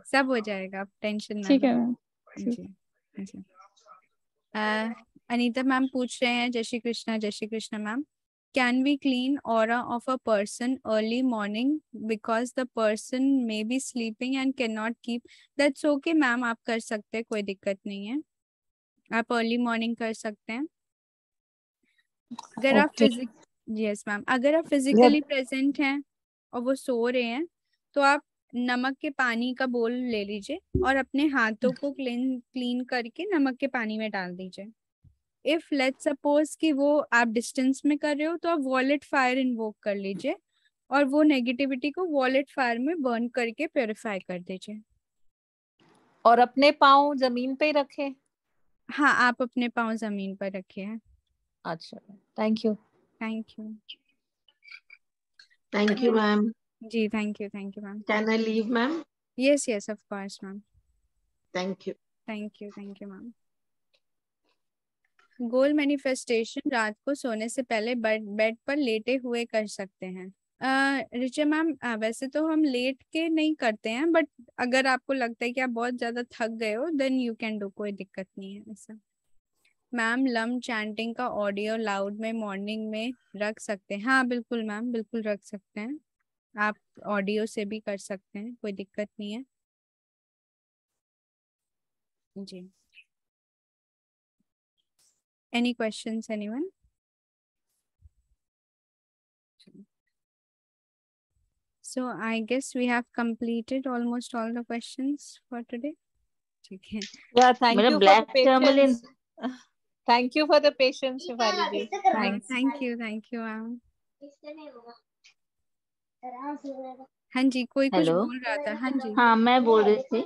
सब हो जाएगा, आप टेंशन ना ठीक लो। है मैम। जी जी। अनीता मैम पूछ रहे हैं, जय Shri Krishna ma'am. Can we clean aura of a person early morning because the person may be sleeping and cannot keep. That's okay ma'am, आप कर सकते हैं, कोई दिक्कत नहीं है, आप अर्ली मॉर्निंग कर सकते हैं। अगर आप यस मैम, अगर आप फिजिकली प्रेजेंट हैं और वो सो रहे हैं तो आप नमक के पानी का बोल ले लीजिए और अपने हाथों को क्लीन करके नमक के पानी में डाल दीजिए। इफ लेट्स सपोज कि वो आप डिस्टेंस में कर रहे हो, तो आप वॉलेट फायर इन्वोक कर लीजिए और वो नेगेटिविटी को वॉलेट फायर में बर्न करके प्योरीफाई कर दीजिए। और अपने पाँव जमीन पे ही रखे? हाँ, आप अपने पाँव जमीन पर रखे हैं। अच्छा, thank you. Thank you. Thank you ma'am. जी thank you ma'am. Can I leave ma'am? Yes yes of course ma'am. Thank you ma'am. Goal manifestation रात को सोने से पहले बेड पर लेटे हुए कर सकते हैं। रिचा मैम, वैसे तो हम लेट के नहीं करते हैं, बट अगर आपको लगता है कि आप बहुत ज्यादा थक गए हो देन यू कैन डू, कोई दिक्कत नहीं है ऐसा। मैम लम चैंटिंग का ऑडियो लाउड में मॉर्निंग में रख सकते हैं? हाँ बिल्कुल मैम, बिल्कुल रख सकते हैं, आप ऑडियो से भी कर सकते हैं, कोई दिक्कत नहीं है जी। Any questions anyone? So I guess we have completed almost all the questions for today. ठीक है. Yeah, thank you for the patience. Thank you for the patience, Shefali ji. Thanks. Thank you, ma'am. हाँ जी, कोई कुछ बोल रहा था. हाँ जी. हाँ, मैं बोल रही थी,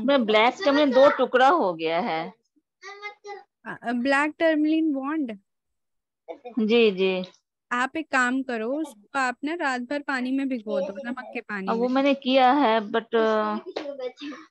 मैं ब्लैक टर्मलिन 2 टुकड़ा हो गया है. Black tourmaline bond. जी जी. आप एक काम करो, उसको आप ना रात भर पानी में भिगो दो, नमक के पानी में. वो मैंने किया है, बट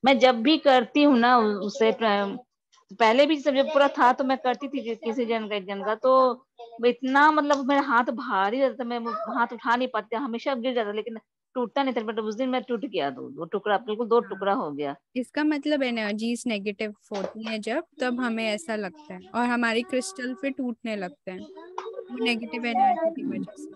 मैं जब भी करती हूँ ना, उससे पहले भी जब पूरा था तो मैं करती थी किसी जन का, तो इतना मतलब मेरा हाथ भारी रहता था, मैं हाथ उठा नहीं पाती, हमेशा गिर जाता, लेकिन टूटता नहीं था. बट उस दिन मैं टूट गया, दो टुकड़ा, बिल्कुल 2 टुकड़ा हो गया. इसका मतलब एनर्जीज नेगेटिव होती हैं जब, तब हमें ऐसा लगता है, और हमारी क्रिस्टल फिर टूटने लगते हैं, वो नेगेटिव एनर्जी की वजह से.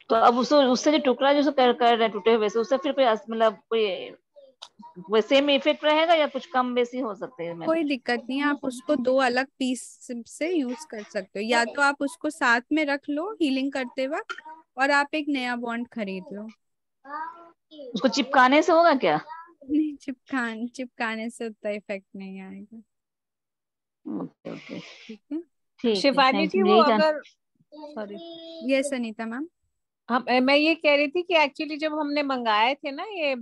तो अब उससे जो टुकड़ा जो कर रहे टूटे हुए से, उससे फिर कोई मतलब कोई सेम इफेक्ट रहेगा या कुछ कम बेसी हो सकते हैं? कोई दिक्कत नहीं है, आप उसको 2 अलग पीस से यूज कर सकते हो. या तो आप उसको साथ में रख लो हीलिंग करते वक्त, और आप एक नया बॉन्ड खरीद लो. उसको चिपकाने से होगा क्या? नहीं, चिपकाने से उतना इफेक्ट नहीं आएगा. ओके. ठीक है. शिफाली जी, वो अगर सॉरी, यस अनीता मैम. मैं ये कह रही थी कि एक्चुअली जब हमने मंगाए थे ना ये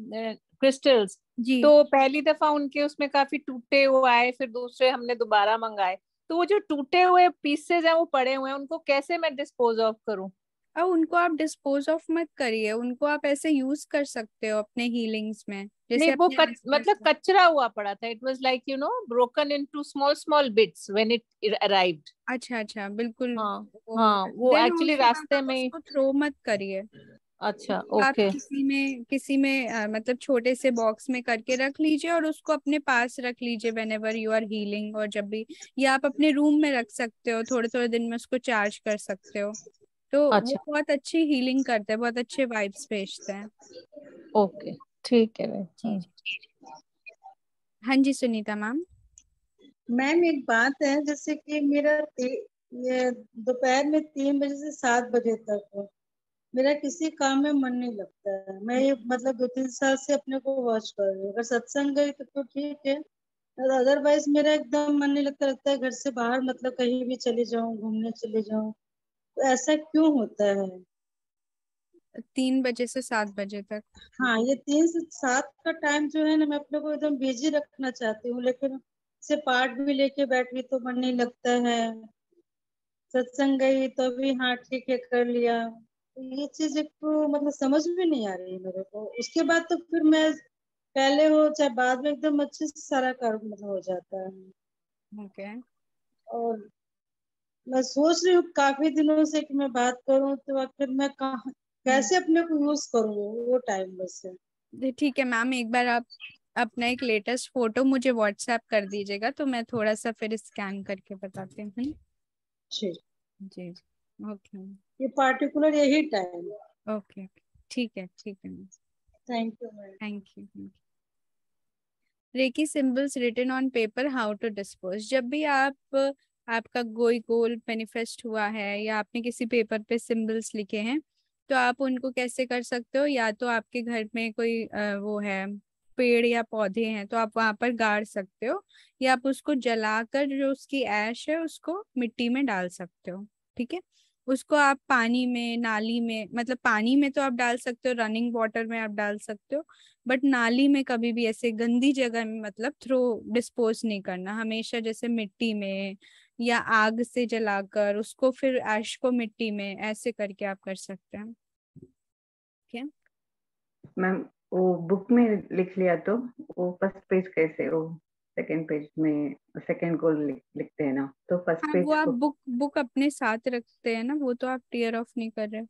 क्रिस्टल्स, तो पहली दफा उनके उसमें काफी टूटे हुए आए, फिर दूसरे हमने दोबारा मंगाए, तो वो जो टूटे हुए पीसेज हैं वो पड़े हुए हैं, उनको कैसे मैं डिस्पोज ऑफ करूं? अब उनको आप डिस्पोज ऑफ मत करिए, उनको आप ऐसे यूज कर सकते हो अपने हीलिंग्स में. जैसे नहीं, वो मतलब कचरा हुआ पड़ा था. It was like broken into small small bits when it arrived. अच्छा, बिल्कुल. हाँ, वो एक्चुअली रास्ते में. उसको थ्रो मत करिए. अच्छा, आप ओके. किसी में मतलब छोटे से बॉक्स में करके रख लीजिए, और उसको अपने पास रख लीजिए व्हेनेवर यू आर हीलिंग, और जब भी, या आप अपने रूम में रख सकते हो, थोड़े थोड़े दिन में उसको चार्ज कर सकते हो. तो वो बहुत अच्छी हीलिंग करते हैं, बहुत अच्छे वाइब्स भेजते हैं. ओके, ठीक है. हाँ जी सुनीता मैम. मैम एक बात है, जैसे कि मेरा ये दोपहर में 3 बजे से 7 बजे तक मेरा किसी काम में मन नहीं लगता है. मैं ये मतलब 2-3 साल से अपने को वॉच कर रही हूँ. अगर सत्संग गई तो ठीक है, अदरवाइज मेरा एकदम मन नहीं लगता है घर से बाहर, मतलब कहीं भी चले जाऊं, घूमने चले जाऊं. तो ऐसा क्यों होता है? 3 बजे से 7 बजे तक. हाँ, ये 3 से 7 का टाइम जो है ना, मैं अपने को एकदम बिजी रखना चाहती हूँ, लेकिन से पाठ भी लेके बैठ गई तो मन नहीं लगता है. सत्संग गई तो भी हाँ ठीक है कर लिया. ये चीज एक तो मतलब समझ में नहीं आ रही है मेरे को. उसके बाद तो फिर मैं पहले हो चाहे बाद में एकदम अच्छे से सारा काम मतलब हो जाता है. ओके. और मैं सोच रही हूँ काफी दिनों से कि मैं बात करूँ, तो आखिर मैं कैसे अपने को यूज करूँ वो टाइम में से. ठीक है मैम, एक बार आप अपना एक लेटेस्ट फोटो मुझे व्हाट्सएप कर दीजिएगा, तो मैं थोड़ा सा फिर स्कैन करके बताती हूँ. जी. ओके. ये पार्टिकुलर यही टाइम. ओके, ठीक है ma'am. Thank you ma'am. Thank you. Reiki symbols written on paper, how to dispose. जब भी आपका कोई गोल मैनिफेस्ट हुआ है, या आपने किसी पेपर पे सिंबल्स लिखे हैं, तो आप उनको कैसे कर सकते हो, या तो आपके घर में कोई वो है पेड़ या पौधे हैं तो आप वहां पर गाड़ सकते हो, या आप उसको जलाकर जो उसकी ऐश है उसको मिट्टी में डाल सकते हो. ठीक है. उसको आप पानी में, नाली में, मतलब पानी में तो आप डाल सकते हो, रनिंग वाटर में आप डाल सकते हो, बट नाली में कभी भी ऐसे गंदी जगह में मतलब थ्रो डिस्पोज नहीं करना. हमेशा जैसे मिट्टी में, या आग से जलाकर उसको फिर ऐश को मिट्टी में, ऐसे करके आप कर सकते हैं. क्या मैम वो बुक में लिख लिया तो वो फर्स्ट पेज कैसे, वो सेकंड पेज में सेकंड गोल लिखते हैं ना, तो फर्स्ट पेज वो आप को बुक अपने साथ रखते हैं ना, वो तो आप टीयर ऑफ नहीं कर रहे.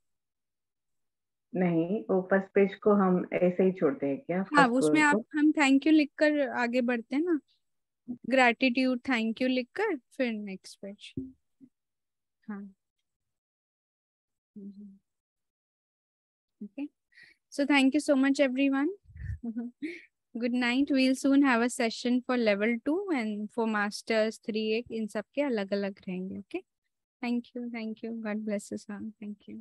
नहीं, वो फर्स्ट पेज को हम ऐसे ही छोड़ते हैं क्या? हाँ, फर्स्ट उसमें गोल को हम थैंक यू लिखकर आगे बढ़ते हैं ना, ग्रैटिट्यूड थैंक यू लिखकर फिर नेक्स्ट पेज. हाँ. Okay. So thank you so much, everyone. Good night. We'll soon have a session for level 2 and for masters 3 इन सब के अलग अलग रहेंगे. Okay. Thank you. God bless you, sir. Thank you.